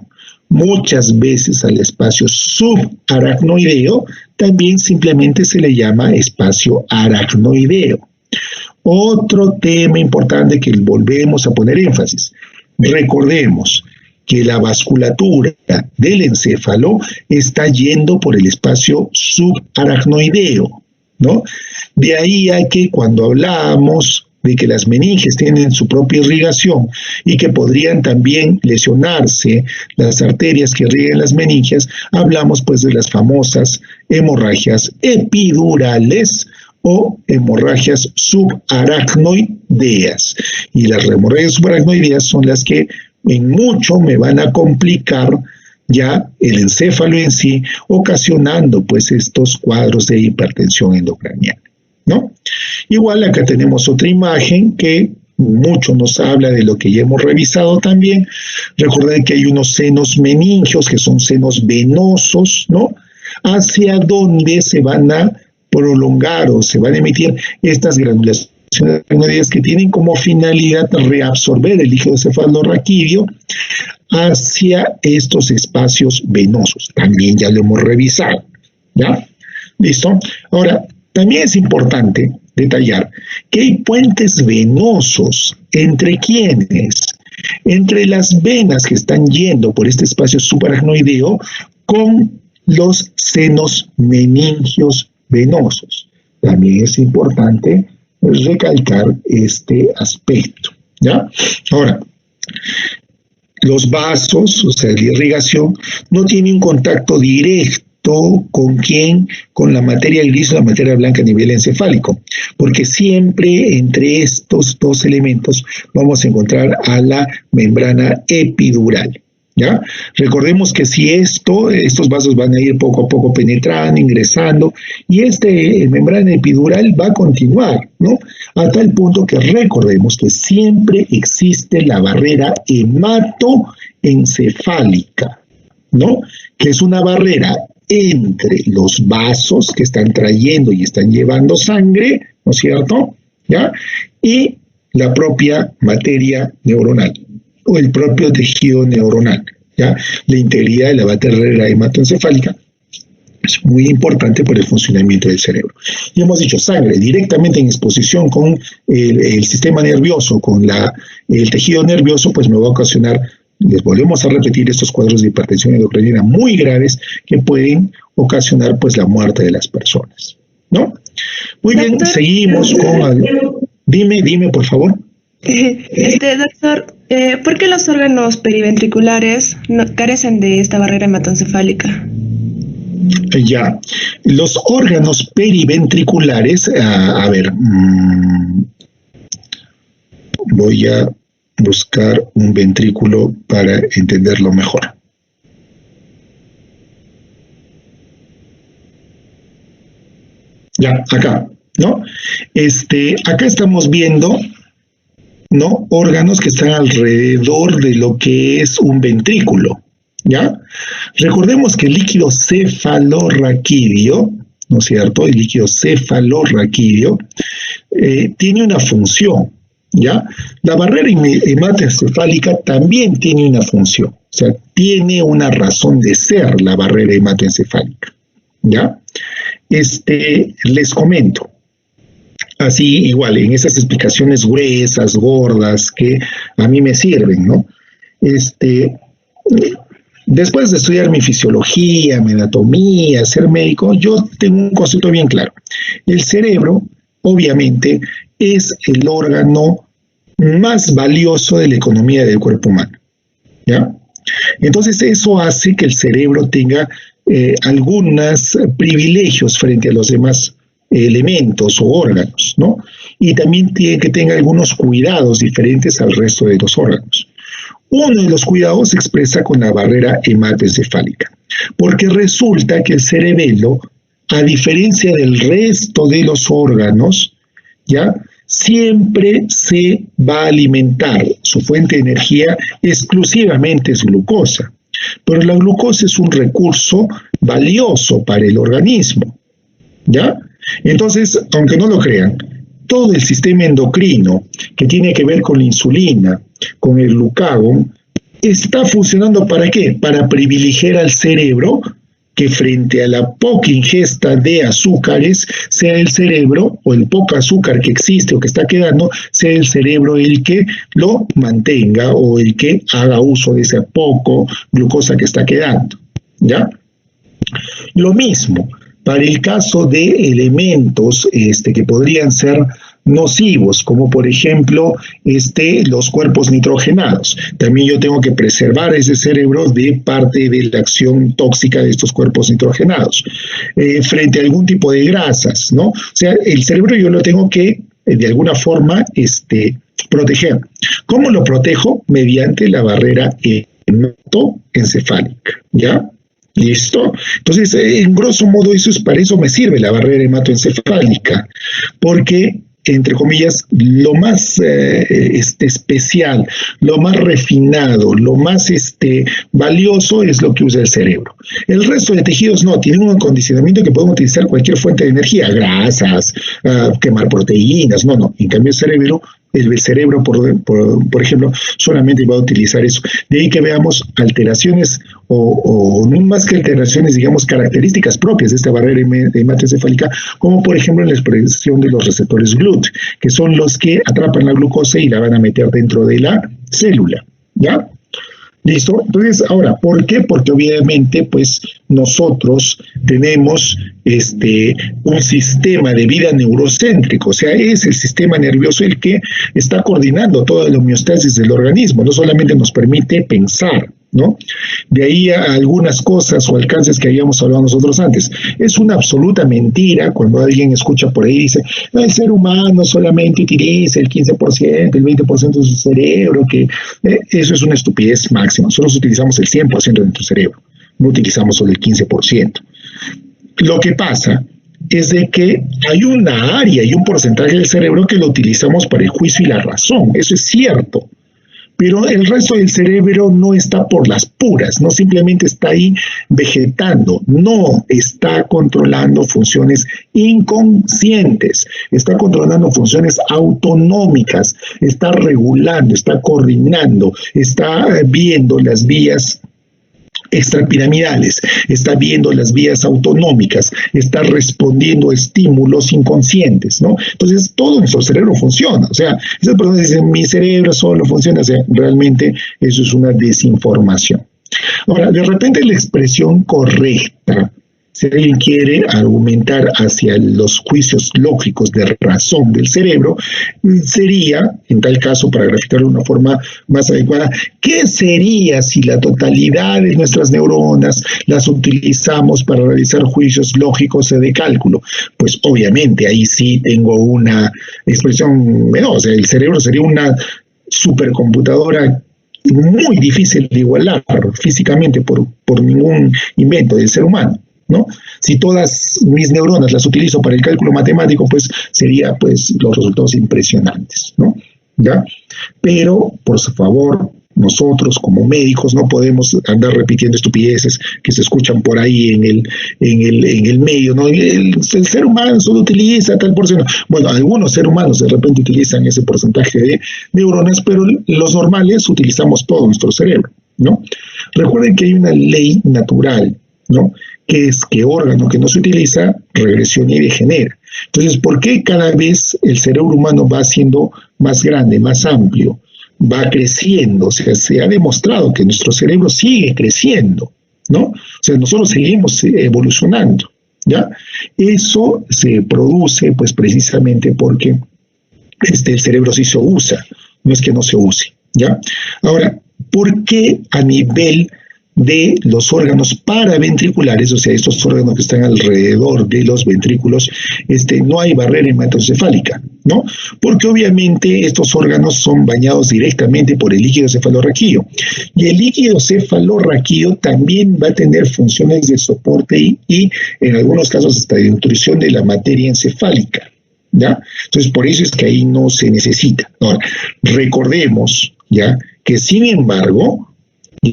muchas veces al espacio subaracnoideo también simplemente se le llama espacio aracnoideo. Otro tema importante que volvemos a poner énfasis: recordemos que la vasculatura del encéfalo está yendo por el espacio subaracnoideo, ¿no? De ahí a que cuando hablamos de que las meninges tienen su propia irrigación y que podrían también lesionarse las arterias que irrigan las meninges, hablamos pues de las famosas hemorragias epidurales o hemorragias subaracnoideas. Y las hemorragias subaracnoideas son las que en mucho me van a complicar ya el encéfalo en sí, ocasionando pues estos cuadros de hipertensión endocraniana, ¿no? Igual acá tenemos otra imagen que mucho nos habla de lo que ya hemos revisado también. Recordad que hay unos senos meningios, que son senos venosos, ¿no? Hacia donde se van a prolongar o se van a emitir estas granulaciones que tienen como finalidad reabsorber el líquido cefalorraquídeo hacia estos espacios venosos. También ya lo hemos revisado, ¿ya? ¿Listo? Ahora, también es importante detallar que hay puentes venosos entre quienes, entre las venas que están yendo por este espacio subaracnoideo con los senos meningios venosos. También es importante recalcar este aspecto, ¿ya? Ahora, los vasos, o sea, la irrigación, no tiene un contacto directo con quién, con la materia gris o la materia blanca a nivel encefálico, porque siempre entre estos dos elementos vamos a encontrar a la membrana epidural, ¿ya? Recordemos que si estos vasos van a ir poco a poco penetrando, ingresando, y membrana epidural va a continuar, ¿no? A tal punto que recordemos que siempre existe la barrera hematoencefálica, ¿no? Que es una barrera entre los vasos que están trayendo y están llevando sangre, ¿no es cierto? ¿Ya? Y la propia materia neuronal o el propio tejido neuronal, ¿ya? La integridad de la barrera hematoencefálica es muy importante por el funcionamiento del cerebro. Y hemos dicho, sangre directamente en exposición con el sistema nervioso, con el tejido nervioso, pues me va a ocasionar, les volvemos a repetir, estos cuadros de hipertensión endocrinal muy graves que pueden ocasionar pues la muerte de las personas, ¿no? Muy bien, seguimos con... Dime, por favor. Doctor, ¿por qué los órganos periventriculares carecen de esta barrera hematoencefálica? Ya, los órganos periventriculares, voy a buscar un ventrículo para entenderlo mejor. Ya, acá, ¿no? Acá estamos viendo, ¿no? Órganos que están alrededor de lo que es un ventrículo, ¿ya? Recordemos que el líquido cefalorraquídeo, ¿no es cierto? El líquido cefalorraquídeo tiene una función, ¿ya? La barrera hematoencefálica también tiene una función, o sea, tiene una razón de ser la barrera hematoencefálica, ¿ya? Les comento. Así, igual, en esas explicaciones gruesas, gordas, que a mí me sirven, ¿no? Después de estudiar mi fisiología, mi anatomía, ser médico, yo tengo un concepto bien claro. El cerebro, obviamente, es el órgano más valioso de la economía del cuerpo humano, ¿ya? Entonces, eso hace que el cerebro tenga algunos privilegios frente a los demás elementos o órganos, ¿no? Y también tiene que tener algunos cuidados diferentes al resto de los órganos. Uno de los cuidados se expresa con la barrera hematoencefálica, porque resulta que el cerebelo, a diferencia del resto de los órganos, ¿ya? Siempre se va a alimentar, su fuente de energía exclusivamente es glucosa, pero la glucosa es un recurso valioso para el organismo, ¿ya? Entonces, aunque no lo crean, todo el sistema endocrino que tiene que ver con la insulina, con el glucagón, está funcionando ¿para qué? Para privilegiar al cerebro que frente a la poca ingesta de azúcares, sea el cerebro o el poco azúcar que existe o que está quedando, sea el cerebro el que lo mantenga o el que haga uso de esa poco glucosa que está quedando, ¿ya? Lo mismo para el caso de elementos que podrían ser nocivos, como por ejemplo los cuerpos nitrogenados. También yo tengo que preservar ese cerebro de parte de la acción tóxica de estos cuerpos nitrogenados. Frente a algún tipo de grasas, ¿no? O sea, el cerebro yo lo tengo que, de alguna forma, proteger. ¿Cómo lo protejo? Mediante la barrera hematoencefálica, ¿ya? ¿Listo? Entonces, en grosso modo, para eso me sirve la barrera hematoencefálica, porque, entre comillas, lo más especial, lo más refinado, lo más valioso es lo que usa el cerebro. El resto de tejidos no, tienen un acondicionamiento que podemos utilizar cualquier fuente de energía, grasas, quemar proteínas, no. En cambio, el cerebro, por ejemplo, solamente va a utilizar eso. De ahí que veamos alteraciones o no más que alteraciones, digamos, características propias de esta barrera hematoencefálica, como por ejemplo en la expresión de los receptores GLUT, que son los que atrapan la glucosa y la van a meter dentro de la célula, ¿ya? ¿Listo? Entonces, ahora, ¿por qué? Porque obviamente, pues, nosotros tenemos un sistema de vida neurocéntrico, o sea, es el sistema nervioso el que está coordinando toda la homeostasis del organismo, no solamente nos permite pensar, ¿no? De ahí a algunas cosas o alcances que habíamos hablado nosotros antes. Es una absoluta mentira cuando alguien escucha por ahí y dice, no, el ser humano solamente utiliza el 15%, el 20% de su cerebro, que eso es una estupidez máxima. Nosotros utilizamos el 100% de nuestro cerebro, no utilizamos solo el 15%. Lo que pasa es de que hay una área y un porcentaje del cerebro que lo utilizamos para el juicio y la razón, eso es cierto. Pero el resto del cerebro no está por las puras, no simplemente está ahí vegetando, no está controlando funciones inconscientes, está controlando funciones autonómicas, está regulando, está coordinando, está viendo las vías extrapiramidales, está viendo las vías autonómicas, está respondiendo a estímulos inconscientes, ¿no? Entonces, todo nuestro cerebro funciona. O sea, esas personas dicen, mi cerebro solo funciona. O sea, realmente eso es una desinformación. Ahora, de repente la expresión correcta, si alguien quiere argumentar hacia los juicios lógicos de razón del cerebro, sería, en tal caso, para graficarlo de una forma más adecuada, ¿qué sería si la totalidad de nuestras neuronas las utilizamos para realizar juicios lógicos de cálculo? Pues obviamente ahí sí tengo una expresión, o sea, el cerebro sería una supercomputadora muy difícil de igualar físicamente por ningún invento del ser humano, ¿no? Si todas mis neuronas las utilizo para el cálculo matemático, pues sería pues los resultados impresionantes, ¿no? ¿Ya? Pero, por favor, nosotros como médicos no podemos andar repitiendo estupideces que se escuchan por ahí en el medio, ¿no? El ser humano solo utiliza tal porcentaje. Bueno, algunos seres humanos de repente utilizan ese porcentaje de neuronas, pero los normales utilizamos todo nuestro cerebro, ¿no? Recuerden que hay una ley natural, ¿no? Que es que órgano que no se utiliza regresiona y degenera. Entonces, ¿por qué cada vez el cerebro humano va siendo más grande, más amplio, va creciendo? O sea, se ha demostrado que nuestro cerebro sigue creciendo, ¿no? O sea, nosotros seguimos evolucionando, ¿ya? Eso se produce, pues, precisamente porque el cerebro sí se usa, no es que no se use, ¿ya? Ahora, ¿por qué a nivel de los órganos paraventriculares, o sea, estos órganos que están alrededor de los ventrículos, no hay barrera hematoencefálica, ¿no? Porque obviamente estos órganos son bañados directamente por el líquido cefalorraquídeo. Y el líquido cefalorraquídeo también va a tener funciones de soporte y en algunos casos hasta de nutrición de la materia encefálica, ¿ya? Entonces, por eso es que ahí no se necesita. Ahora, recordemos, ¿ya?, que sin embargo,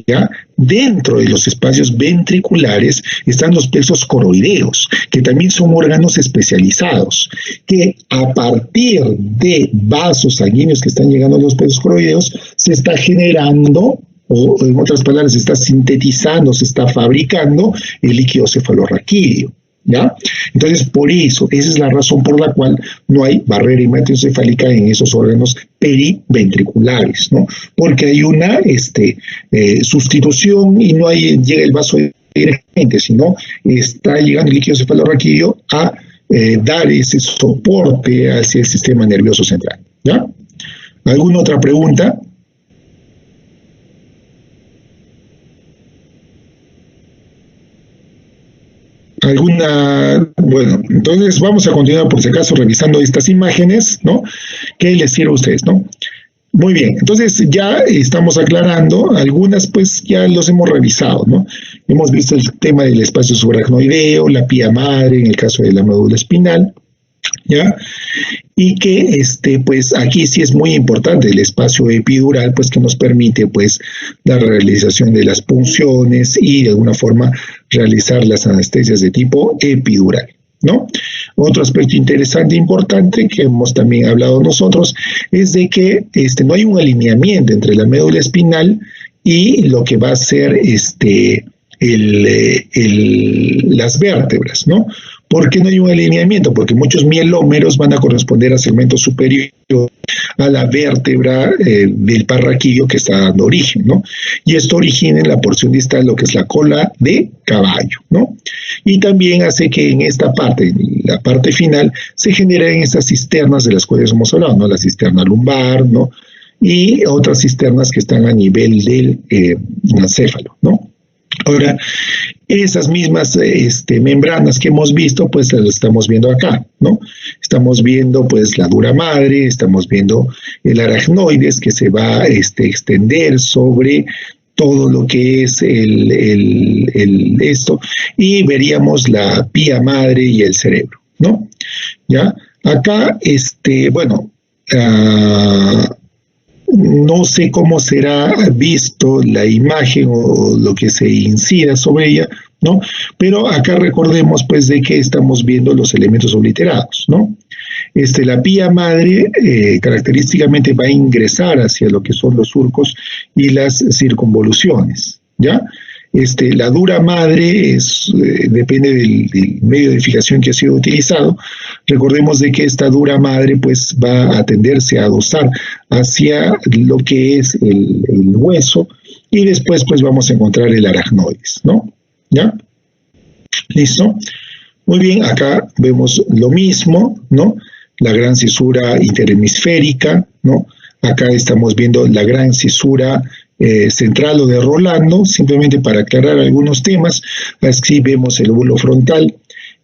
¿ya?, dentro de los espacios ventriculares están los plexos coroideos, que también son órganos especializados, que a partir de vasos sanguíneos que están llegando a los plexos coroideos, se está generando, o en otras palabras, se está sintetizando, se está fabricando el líquido cefalorraquídeo, ¿ya? Entonces, por eso, esa es la razón por la cual no hay barrera hematoencefálica en esos órganos periventriculares, ¿no? Porque hay una sustitución y no llega el vaso directamente, sino está llegando el líquido cefalorraquídeo a dar ese soporte hacia el sistema nervioso central. ¿Ya? ¿Alguna otra pregunta? Bueno, entonces vamos a continuar por si acaso revisando estas imágenes, ¿no? ¿Qué les sirve a ustedes, no? Muy bien, entonces ya estamos aclarando, algunas pues ya los hemos revisado, ¿no? Hemos visto el tema del espacio subaracnoideo, la pía madre en el caso de la médula espinal, ¿ya? Y que pues aquí sí es muy importante el espacio epidural, pues que nos permite pues la realización de las punciones y de alguna forma realizar las anestesias de tipo epidural, ¿no? Otro aspecto interesante e importante que hemos también hablado nosotros es de que no hay un alineamiento entre la médula espinal y lo que va a ser las vértebras, ¿no? ¿Por qué no hay un alineamiento? Porque muchos mielómeros van a corresponder a segmentos superiores a la vértebra del parraquillo que está dando origen, ¿no? Y esto origina en la porción distal lo que es la cola de caballo, ¿no? Y también hace que en esta parte, en la parte final, se generen estas cisternas de las cuales hemos hablado, ¿no? La cisterna lumbar, ¿no? Y otras cisternas que están a nivel del encéfalo, ¿no? Ahora, esas mismas membranas que hemos visto, pues las estamos viendo acá, ¿no? Estamos viendo pues la dura madre, estamos viendo el aracnoides que se va a extender sobre todo lo que es esto, y veríamos la pía madre y el cerebro, ¿no? ¿Ya? Acá, bueno, no sé cómo será visto la imagen o lo que se incida sobre ella, ¿no? Pero acá recordemos, pues, de que estamos viendo los elementos obliterados, ¿no? La pía madre característicamente va a ingresar hacia lo que son los surcos y las circunvoluciones, ¿ya? La dura madre depende del medio de fijación que ha sido utilizado. Recordemos de que esta dura madre pues va a tenderse a adosar hacia lo que es el hueso y después pues vamos a encontrar el aracnoides, ¿no? ¿Ya? ¿Listo? Muy bien, acá vemos lo mismo, ¿no? La gran cisura interhemisférica, ¿no? Acá estamos viendo la gran cisura central o de Rolando, simplemente para aclarar algunos temas. Así vemos el lóbulo frontal.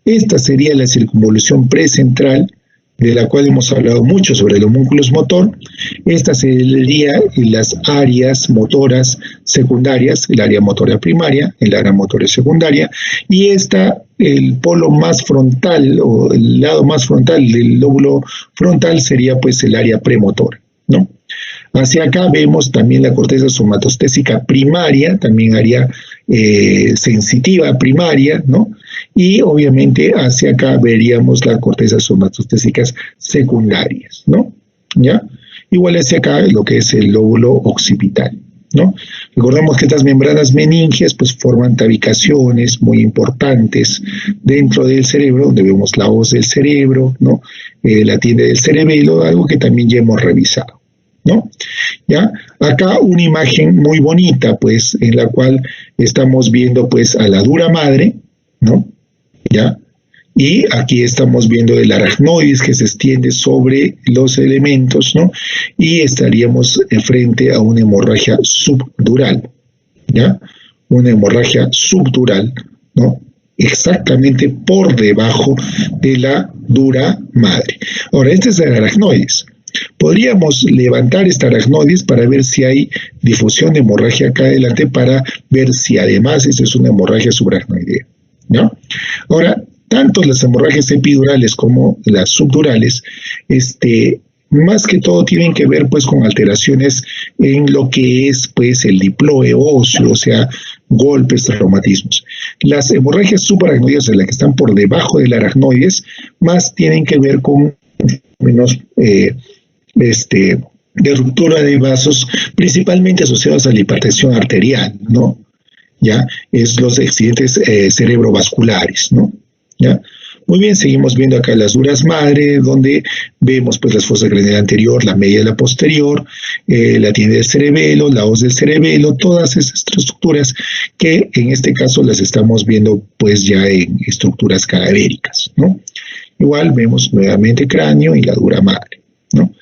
Esta sería la circunvolución precentral, de la cual hemos hablado mucho sobre el homúnculus motor. Esta sería las áreas motoras secundarias, el área motora primaria, el área motora secundaria, y esta, el polo más frontal o el lado más frontal del lóbulo frontal sería pues el área premotora, ¿no? Hacia acá vemos también la corteza somatostésica primaria, también área sensitiva primaria, ¿no? Y obviamente hacia acá veríamos las cortezas somatostésicas secundarias, ¿no? ¿Ya? Igual hacia acá lo que es el lóbulo occipital, ¿no? Recordemos que estas membranas meningias pues forman tabicaciones muy importantes dentro del cerebro, donde vemos la hoz del cerebro, ¿no? La tienda del cerebelo, algo que también ya hemos revisado, ¿no? ¿Ya? Acá una imagen muy bonita, pues, en la cual estamos viendo, pues, a la dura madre, ¿no? ¿Ya? Y aquí estamos viendo el aracnoides que se extiende sobre los elementos, ¿no? Y estaríamos frente a una hemorragia subdural, ¿ya? Una hemorragia subdural, ¿no? Exactamente por debajo de la dura madre. Ahora, este es el aracnoides. Podríamos levantar esta aracnoides para ver si hay difusión de hemorragia acá adelante, para ver si además eso es una hemorragia subaracnoidea, ¿no? Ahora, tanto las hemorragias epidurales como las subdurales, más que todo tienen que ver pues con alteraciones en lo que es pues el diploe óseo, o sea, golpes, traumatismos. Las hemorragias subaracnoideas, las que están por debajo del aracnoides, más tienen que ver con menos de ruptura de vasos, principalmente asociados a la hipertensión arterial, ¿no? ¿Ya? Es los accidentes cerebrovasculares, ¿no? ¿Ya? Muy bien, seguimos viendo acá las duras madre, donde vemos pues las fosas craneal anterior, la media y la posterior, la tienda del cerebelo, la hoz del cerebelo, todas esas estructuras que en este caso las estamos viendo pues ya en estructuras cadavéricas, ¿no? Igual vemos nuevamente cráneo y la dura madre, ¿no?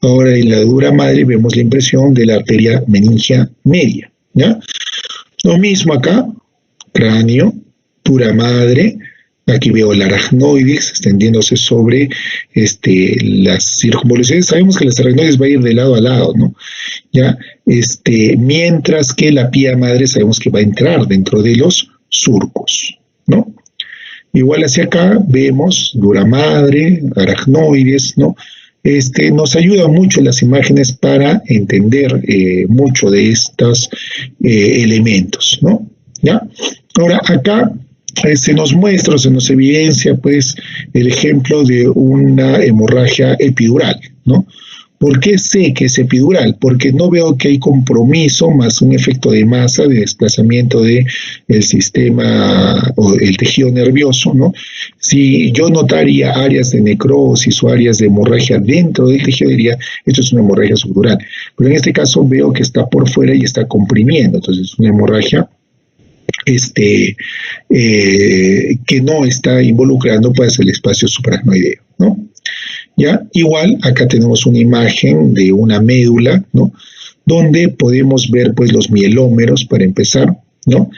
Ahora en la dura madre vemos la impresión de la arteria meningia media, ¿ya? Lo mismo acá, cráneo, dura madre, aquí veo el aracnoides extendiéndose sobre las circunvoluciones. Sabemos que las aracnoides va a ir de lado a lado, ¿no? ¿Ya? Mientras que la pía madre sabemos que va a entrar dentro de los surcos, ¿no? Igual hacia acá vemos dura madre, aracnoides, ¿no? Nos ayudan mucho las imágenes para entender mucho de estos elementos, ¿no? ¿Ya? Ahora acá se nos muestra, se nos evidencia pues el ejemplo de una hemorragia epidural, ¿no? ¿Por qué sé que es epidural? Porque no veo que hay compromiso más un efecto de masa, de desplazamiento del sistema o el tejido nervioso, ¿no? Si yo notaría áreas de necrosis o áreas de hemorragia dentro del tejido, diría, esto es una hemorragia subdural. Pero en este caso veo que está por fuera y está comprimiendo, entonces es una hemorragia que no está involucrando pues el espacio supraracnoideo, ¿no? ¿Ya? Igual acá tenemos una imagen de una médula, ¿no? Donde podemos ver pues los mielómeros para empezar, ¿no?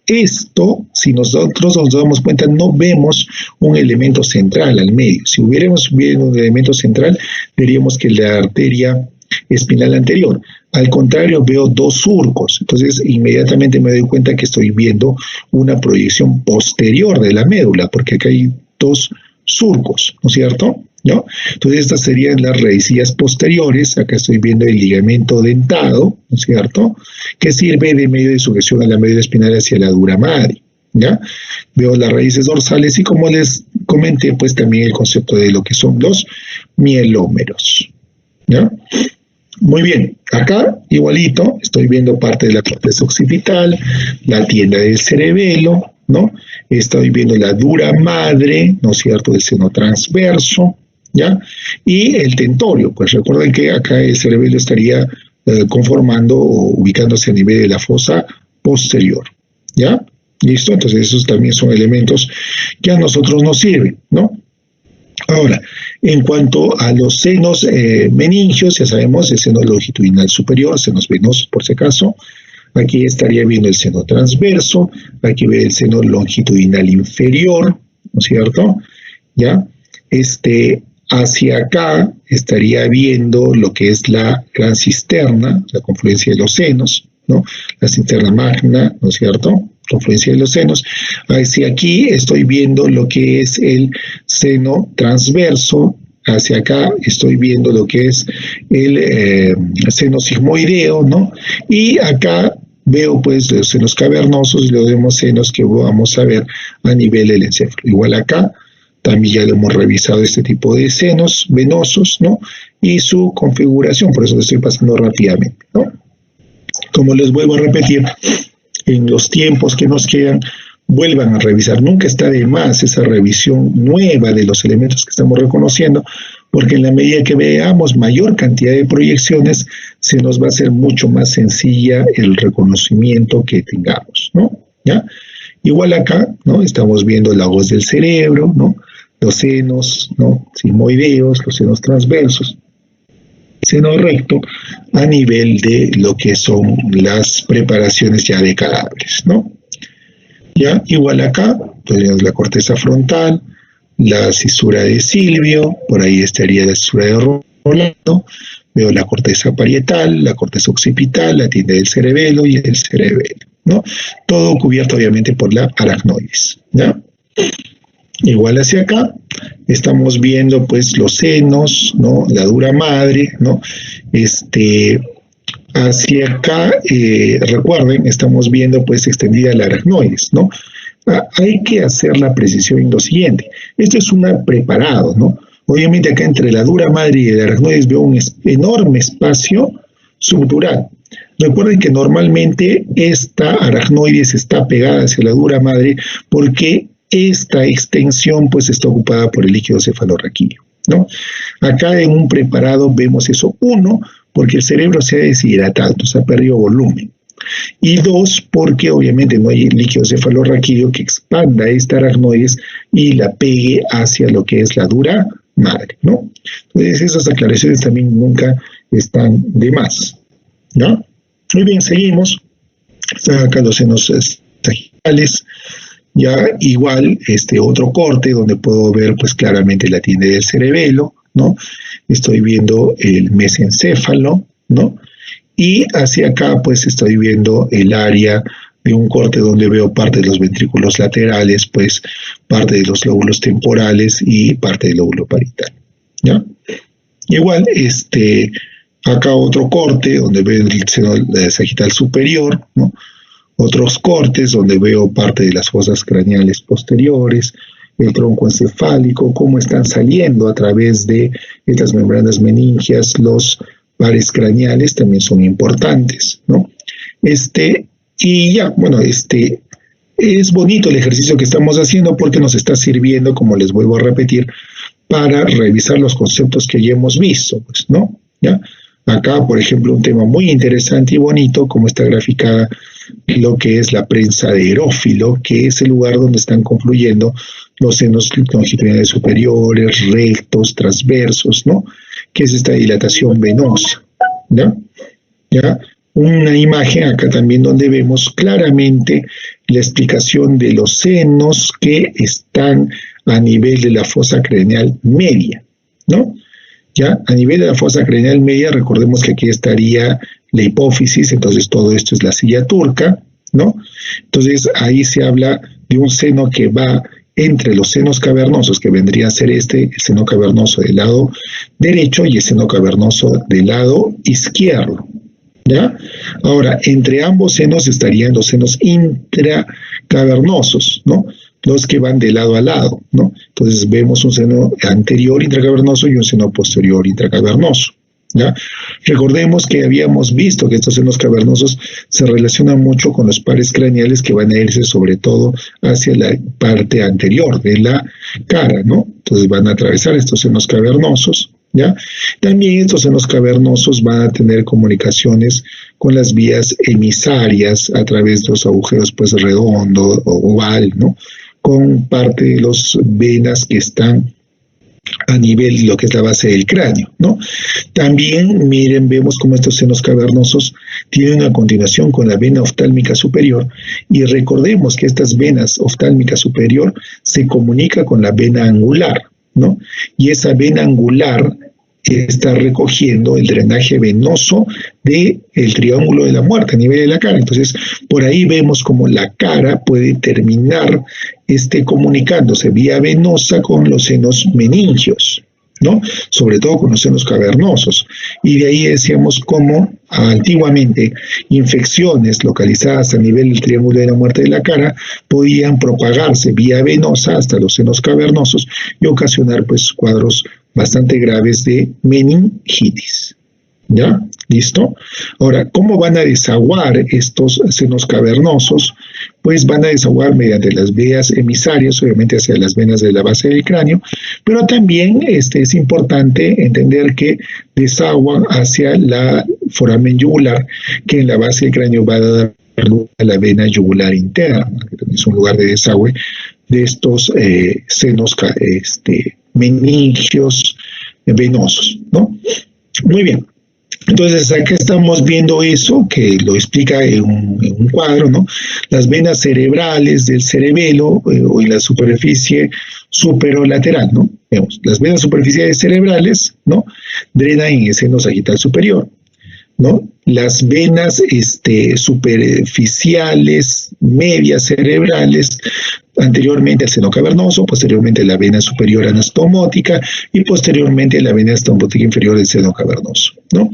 Esto, si nosotros nos damos cuenta, no vemos un elemento central al medio. Si hubiéramos visto un elemento central, diríamos que la arteria espinal anterior. Al contrario, veo dos surcos, entonces inmediatamente me doy cuenta que estoy viendo una proyección posterior de la médula, porque acá hay dos surcos, ¿no es cierto? ¿No? Entonces estas serían las raicillas posteriores. Acá estoy viendo el ligamento dentado, ¿no es cierto?, que sirve de medio de sujeción a la médula espinal hacia la dura madre, ¿ya? Veo las raíces dorsales y, como les comenté, pues también el concepto de lo que son los mielómeros, ¿ya? Muy bien, acá igualito estoy viendo parte de la corteza occipital, la tienda del cerebelo, ¿no? Estoy viendo la dura madre, ¿no es cierto?, del seno transverso, ¿ya? Y el tentorio, pues recuerden que acá el cerebelo estaría conformando o ubicándose a nivel de la fosa posterior, ¿ya? ¿Listo? Entonces esos también son elementos que a nosotros nos sirven, ¿no? Ahora, en cuanto a los senos meningios, ya sabemos el seno longitudinal superior, senos venosos por si acaso. Aquí estaría viendo el seno transverso, aquí ve el seno longitudinal inferior, ¿no es cierto? ¿Ya? Hacia acá estaría viendo lo que es la gran cisterna, la confluencia de los senos, ¿no? La cisterna magna, ¿no es cierto?, confluencia de los senos. Hacia aquí estoy viendo lo que es el seno transverso. Hacia acá estoy viendo lo que es el seno sigmoideo, ¿no? Y acá veo pues los senos cavernosos y los demás senos que vamos a ver a nivel del encéfalo. Igual acá también ya lo hemos revisado, este tipo de senos venosos, ¿no? Y su configuración, por eso lo estoy pasando rápidamente, ¿no? Como les vuelvo a repetir, en los tiempos que nos quedan, vuelvan a revisar. Nunca está de más esa revisión nueva de los elementos que estamos reconociendo, porque en la medida que veamos mayor cantidad de proyecciones, se nos va a hacer mucho más sencilla el reconocimiento que tengamos, ¿no? ¿Ya? Igual acá, ¿no? Estamos viendo la hoz del cerebro, ¿no? Los senos, ¿no?, sigmoideos, los senos transversos, seno recto, a nivel de lo que son las preparaciones ya de cadáveres, ¿no? Ya, igual acá tenemos la corteza frontal, la cisura de Silvio, por ahí estaría la cisura de Rolando, veo la corteza parietal, la corteza occipital, la tienda del cerebelo y el cerebelo, ¿no? Todo cubierto obviamente por la aracnoides, ¿ya? Igual hacia acá estamos viendo pues los senos, ¿no?, la dura madre, ¿no? Hacia acá, recuerden, estamos viendo pues extendida la aracnoides, ¿no? Hay que hacer la precisión en lo siguiente. Esto es un preparado, ¿no? Obviamente acá entre la dura madre y el aracnoides veo un enorme espacio subdural. Recuerden que normalmente esta aracnoides está pegada hacia la dura madre porque esta extensión pues está ocupada por el líquido cefalorraquídeo, ¿no? Acá en un preparado vemos eso, uno, porque el cerebro se ha deshidratado, entonces ha perdido volumen. Y dos, porque obviamente no hay líquido cefalorraquídeo que expanda esta aracnoides y la pegue hacia lo que es la dura madre, ¿no? Entonces esas aclaraciones también nunca están de más, ¿no? Muy bien, seguimos. Están acá los senos sagitales, ya igual otro corte donde puedo ver pues claramente la tienda del cerebelo, ¿no? Estoy viendo el mesencéfalo, ¿no? Y hacia acá pues estoy viendo el área de un corte donde veo parte de los ventrículos laterales, pues parte de los lóbulos temporales y parte del lóbulo parietal, ¿ya? Igual, acá otro corte donde veo el seno sagital superior, ¿no? Otros cortes donde veo parte de las fosas craneales posteriores, el tronco encefálico, cómo están saliendo a través de estas membranas meningias los pares craneales también son importantes, ¿no? Y ya, bueno, es bonito el ejercicio que estamos haciendo porque nos está sirviendo, como les vuelvo a repetir, para revisar los conceptos que ya hemos visto, pues, ¿no? ¿Ya? Acá, por ejemplo, un tema muy interesante y bonito, como está graficada lo que es la prensa de Erófilo, que es el lugar donde están confluyendo los senos longitudinales superiores, rectos, transversos, ¿no? Que es esta dilatación venosa, ¿ya? ¿Ya? Una imagen acá también donde vemos claramente la explicación de los senos que están a nivel de la fosa craneal media, ¿no? Ya a nivel de la fosa craneal media, recordemos que aquí estaría la hipófisis, entonces todo esto es la silla turca, ¿no? Entonces ahí se habla de un seno que va entre los senos cavernosos, que vendría a ser el seno cavernoso del lado derecho y el seno cavernoso del lado izquierdo, ¿ya? Ahora, entre ambos senos estarían los senos intracavernosos, ¿no? Los que van de lado a lado, ¿no? Entonces vemos un seno anterior intracavernoso y un seno posterior intracavernoso, ¿ya? Recordemos que habíamos visto que estos senos cavernosos se relacionan mucho con los pares craneales que van a irse sobre todo hacia la parte anterior de la cara, ¿no? Entonces van a atravesar estos senos cavernosos, ¿ya? También estos senos cavernosos van a tener comunicaciones con las vías emisarias a través de los agujeros pues redondo o oval, ¿no? Con parte de las venas que están a nivel de lo que es la base del cráneo, ¿no? También, miren, vemos cómo estos senos cavernosos tienen una continuación con la vena oftálmica superior y recordemos que estas venas oftálmica superior se comunica con la vena angular, ¿no? Y esa vena angular está recogiendo el drenaje venoso del triángulo de la muerte a nivel de la cara. Entonces, por ahí vemos como la cara puede terminar comunicándose vía venosa con los senos meningios, ¿no? Sobre todo con los senos cavernosos. Y de ahí decíamos cómo antiguamente infecciones localizadas a nivel del triángulo de la muerte de la cara podían propagarse vía venosa hasta los senos cavernosos y ocasionar pues cuadros bastante graves de meningitis. ¿Ya? ¿Listo? Ahora, ¿cómo van a desaguar estos senos cavernosos? Pues van a desaguar mediante las vías emisarias, obviamente hacia las venas de la base del cráneo, pero también es importante entender que desaguan hacia la foramen yugular, que en la base del cráneo va a dar luz a la vena yugular interna, que también es un lugar de desagüe de estos senos meningios venosos, ¿no? Muy bien. Entonces, acá estamos viendo eso, que lo explica en un cuadro, ¿no? Las venas cerebrales del cerebelo o en la superficie superolateral, ¿no? Vemos, las venas superficiales cerebrales, ¿no? Drenan en el seno sagital superior, ¿no? Las venas superficiales medias cerebrales, anteriormente al seno cavernoso, posteriormente la vena superior anastomótica y posteriormente la vena anastomótica inferior del seno cavernoso, ¿no?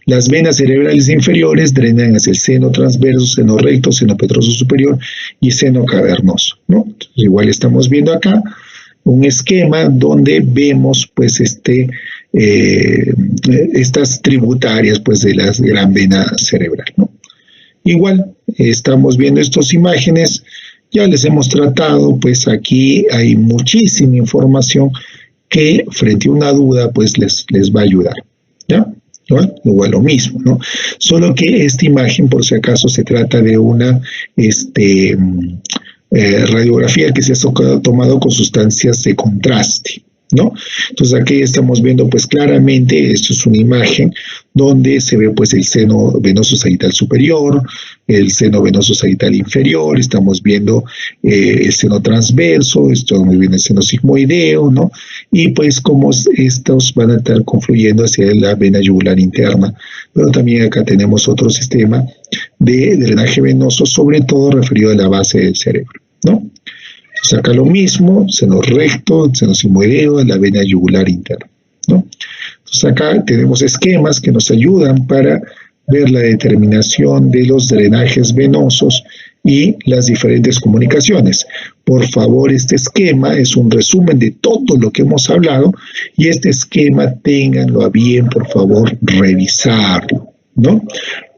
Las venas cerebrales inferiores drenan hacia el seno transverso, seno recto, seno petroso superior y seno cavernoso, ¿no? Entonces, igual estamos viendo acá un esquema donde vemos pues estas tributarias pues de la gran vena cerebral, ¿no? Igual estamos viendo estas imágenes, ya les hemos tratado, pues aquí hay muchísima información que frente a una duda pues les va a ayudar, ¿ya? ¿no? Igual lo mismo, ¿no? Solo que esta imagen, por si acaso, se trata de una radiografía que se ha tomado con sustancias de contraste, ¿no? Entonces aquí estamos viendo pues claramente, esto es una imagen donde se ve pues el seno venoso sagittal superior, el seno venoso sagittal inferior, estamos viendo el seno transverso, estamos viendo el seno sigmoideo, ¿no? Y pues como estos van a estar confluyendo hacia la vena yugular interna, pero también acá tenemos otro sistema de drenaje venoso, sobre todo referido a la base del cerebro, ¿no? Entonces acá lo mismo, seno recto, seno sigmoideo, la vena yugular interna, ¿no? Entonces acá tenemos esquemas que nos ayudan para ver la determinación de los drenajes venosos y las diferentes comunicaciones. Por favor, este esquema es un resumen de todo lo que hemos hablado y este esquema ténganlo a bien, por favor, revisarlo, ¿no?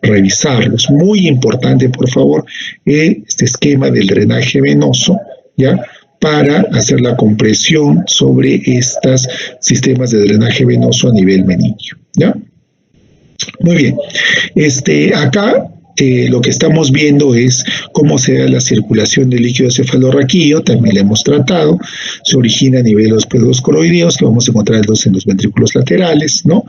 Revisarlo. Es muy importante, por favor, este esquema del drenaje venoso, ¿ya? Para hacer la compresión sobre estos sistemas de drenaje venoso a nivel meningio, ¿ya? Muy bien. Acá lo que estamos viendo es cómo se da la circulación del líquido cefalorraquídeo, también lo hemos tratado, se origina a nivel de los pledos coroideos, que vamos a encontrar en los ventrículos laterales, ¿no?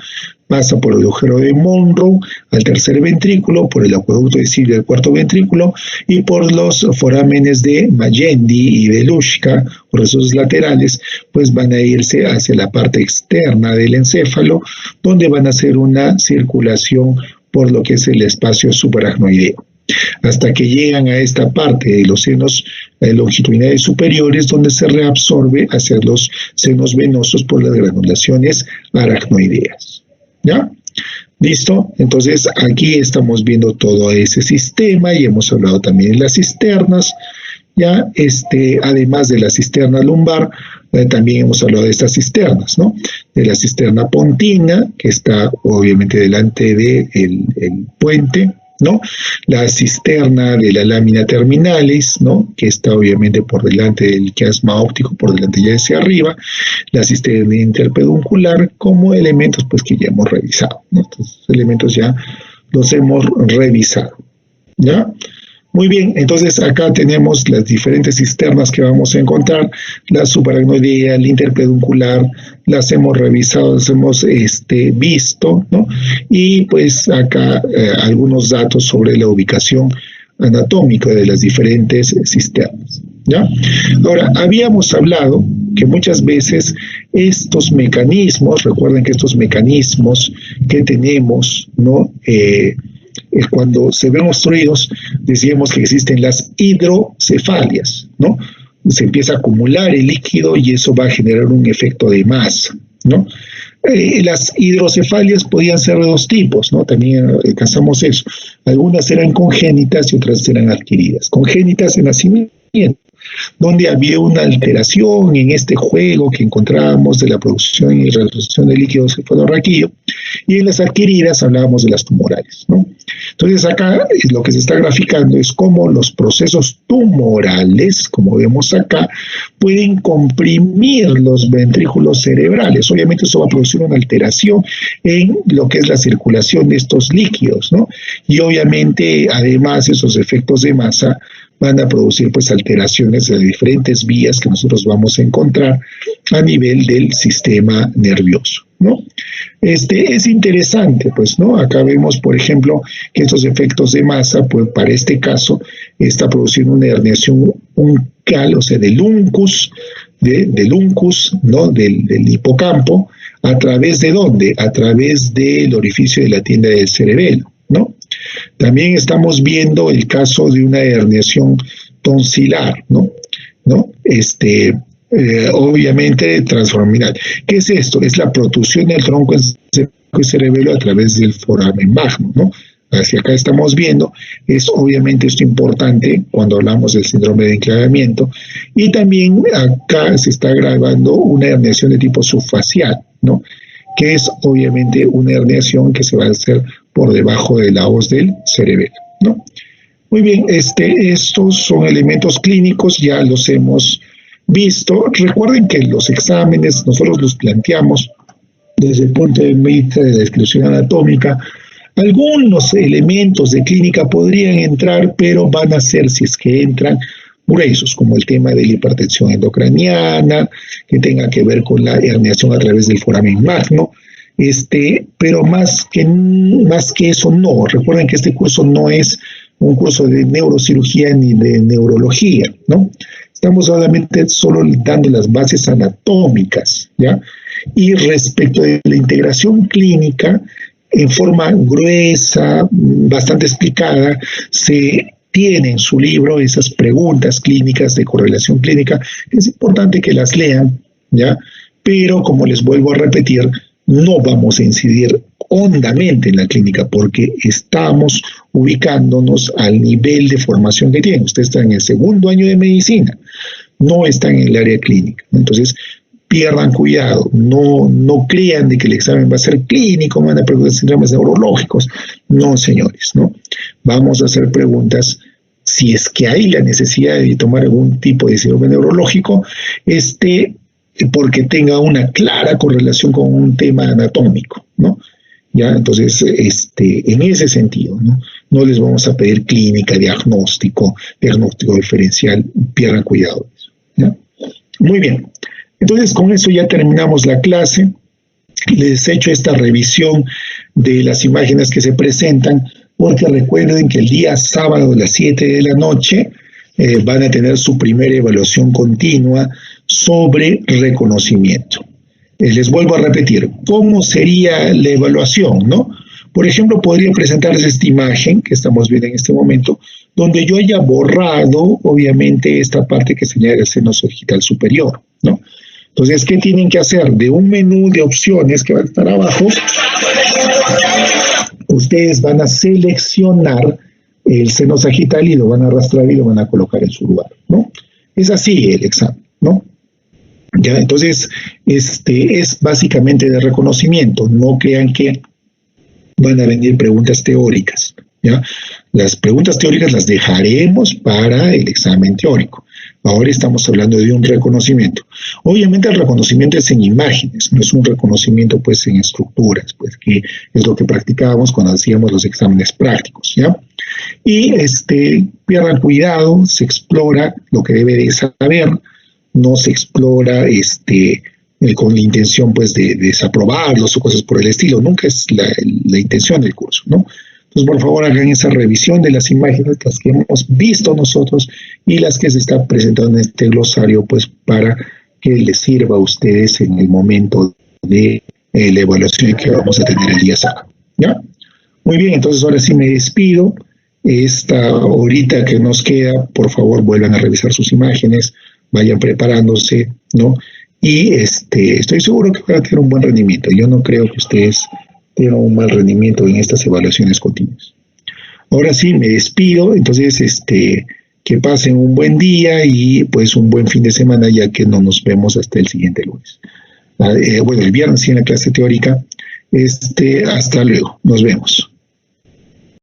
Pasa por el agujero de Monroe al tercer ventrículo, por el acueducto de Silvia al cuarto ventrículo y por los forámenes de Magendie y de Luschka, por esos laterales, pues van a irse hacia la parte externa del encéfalo, donde van a hacer una circulación por lo que es el espacio subaracnoideo, hasta que llegan a esta parte de los senos longitudinales superiores, donde se reabsorbe hacia los senos venosos por las granulaciones aracnoideas. ¿Ya? ¿Listo? Entonces aquí estamos viendo todo ese sistema y hemos hablado también de las cisternas. Ya, además de la cisterna lumbar, también hemos hablado de estas cisternas, ¿no? De la cisterna pontina, que está obviamente delante del puente, ¿no? La cisterna de la lámina terminalis, ¿no? Que está obviamente por delante del quiasma óptico, por delante ya hacia arriba, la cisterna interpeduncular, como elementos pues que ya hemos revisado, ¿no? Estos elementos ya los hemos revisado, ¿ya? Muy bien, entonces acá tenemos las diferentes cisternas que vamos a encontrar, la subaracnoidea, la interpeduncular, las hemos revisado, las hemos visto, ¿no? Y pues acá algunos datos sobre la ubicación anatómica de las diferentes cisternas, ¿ya? Ahora, habíamos hablado que muchas veces estos mecanismos, recuerden que estos mecanismos que tenemos, ¿no? Cuando se ven obstruidos, decíamos que existen las hidrocefalias, ¿no? Se empieza a acumular el líquido y eso va a generar un efecto de masa, ¿no? Las hidrocefalias podían ser de dos tipos, ¿no? También alcanzamos eso. Algunas eran congénitas y otras eran adquiridas. Congénitas de nacimiento, donde había una alteración en este juego que encontrábamos de la producción y reducción de líquido cefalorraquídeo, y en las adquiridas hablábamos de las tumorales, ¿no? Entonces acá lo que se está graficando es cómo los procesos tumorales, como vemos acá, pueden comprimir los ventrículos cerebrales. Obviamente eso va a producir una alteración en lo que es la circulación de estos líquidos, ¿no? Y obviamente además esos efectos de masa van a producir pues alteraciones de diferentes vías que nosotros vamos a encontrar a nivel del sistema nervioso, ¿no? Es interesante, pues, ¿no? Acá vemos, por ejemplo, que estos efectos de masa, pues, para este caso, está produciendo una herniación uncal, o sea, del uncus, ¿no? Del hipocampo, ¿a través de dónde? A través del orificio de la tienda del cerebelo, ¿no? También estamos viendo el caso de una herniación tonsilar, ¿no? Obviamente transforaminal. ¿Qué es esto? Es la protrusión del tronco y cerebelo a través del foramen magno, ¿no? Hacia acá estamos viendo, es obviamente esto importante cuando hablamos del síndrome de enclavamiento, y también acá se está grabando una herniación de tipo subfacial, ¿no? Que es obviamente una herniación que se va a hacer por debajo de la hoz del cerebelo, ¿no? Muy bien, estos son elementos clínicos, ya los hemos visto. Recuerden que los exámenes nosotros los planteamos desde el punto de vista de la descripción anatómica. Algunos elementos de clínica podrían entrar, pero van a ser, si es que entran, gruesos, como el tema de la hipertensión endocraniana, que tenga que ver con la herniación a través del foramen magno, pero más que eso no. Recuerden que este curso no es un curso de neurocirugía ni de neurología, ¿no? Estamos solamente dando las bases anatómicas, ¿ya? Y respecto de la integración clínica, en forma gruesa, bastante explicada, se tiene en su libro esas preguntas clínicas de correlación clínica. Es importante que las lean, ¿ya? Pero, como les vuelvo a repetir, no vamos a incidir hondamente en la clínica porque estamos ubicándonos al nivel de formación que tienen. Usted está en el segundo año de medicina, no están en el área clínica. Entonces, pierdan cuidado, no crean de que el examen va a ser clínico, van a preguntar síndromes neurológicos. No, señores, ¿no? Vamos a hacer preguntas si es que hay la necesidad de tomar algún tipo de síndrome neurológico, porque tenga una clara correlación con un tema anatómico, ¿no? Ya, entonces, en ese sentido, no les vamos a pedir clínica, diagnóstico diferencial, pierdan cuidado, ¿ya? Muy bien. Entonces, con eso ya terminamos la clase. Les he hecho esta revisión de las imágenes que se presentan, porque recuerden que el día sábado a las 7 de la noche van a tener su primera evaluación continua sobre reconocimiento. Les vuelvo a repetir, ¿cómo sería la evaluación, no? Por ejemplo, podría presentarles esta imagen que estamos viendo en este momento, donde yo haya borrado, obviamente, esta parte que señala el seno sagital superior, ¿no? Entonces, ¿qué tienen que hacer? De un menú de opciones que va a estar abajo, ustedes van a seleccionar el seno sagital y lo van a arrastrar y lo van a colocar en su lugar, ¿no? Es así el examen, ¿no? Ya, entonces, es básicamente de reconocimiento. No crean que van a venir preguntas teóricas, ¿ya? Las preguntas teóricas las dejaremos para el examen teórico. Ahora estamos hablando de un reconocimiento. Obviamente el reconocimiento es en imágenes, no es un reconocimiento pues en estructuras, pues que es lo que practicábamos cuando hacíamos los exámenes prácticos, ¿ya? Y pierdan cuidado, se explora lo que debe de saber, no se explora con la intención pues de desaprobarlos o cosas por el estilo, nunca es la intención del curso, ¿no? Entonces, por favor, hagan esa revisión de las imágenes, las que hemos visto nosotros y las que se están presentando en este glosario, pues para que les sirva a ustedes en el momento de la evaluación que vamos a tener el día sábado, ¿ya? Muy bien, entonces ahora sí me despido. Esta horita que nos queda, por favor, vuelvan a revisar sus imágenes, vayan preparándose, ¿no? Y estoy seguro que van a tener un buen rendimiento. Yo no creo que ustedes tengan un mal rendimiento en estas evaluaciones continuas. Ahora sí, me despido. Entonces, que pasen un buen día y pues un buen fin de semana, ya que no nos vemos hasta el siguiente lunes. Bueno, el viernes sí en la clase teórica. Hasta luego. Nos vemos.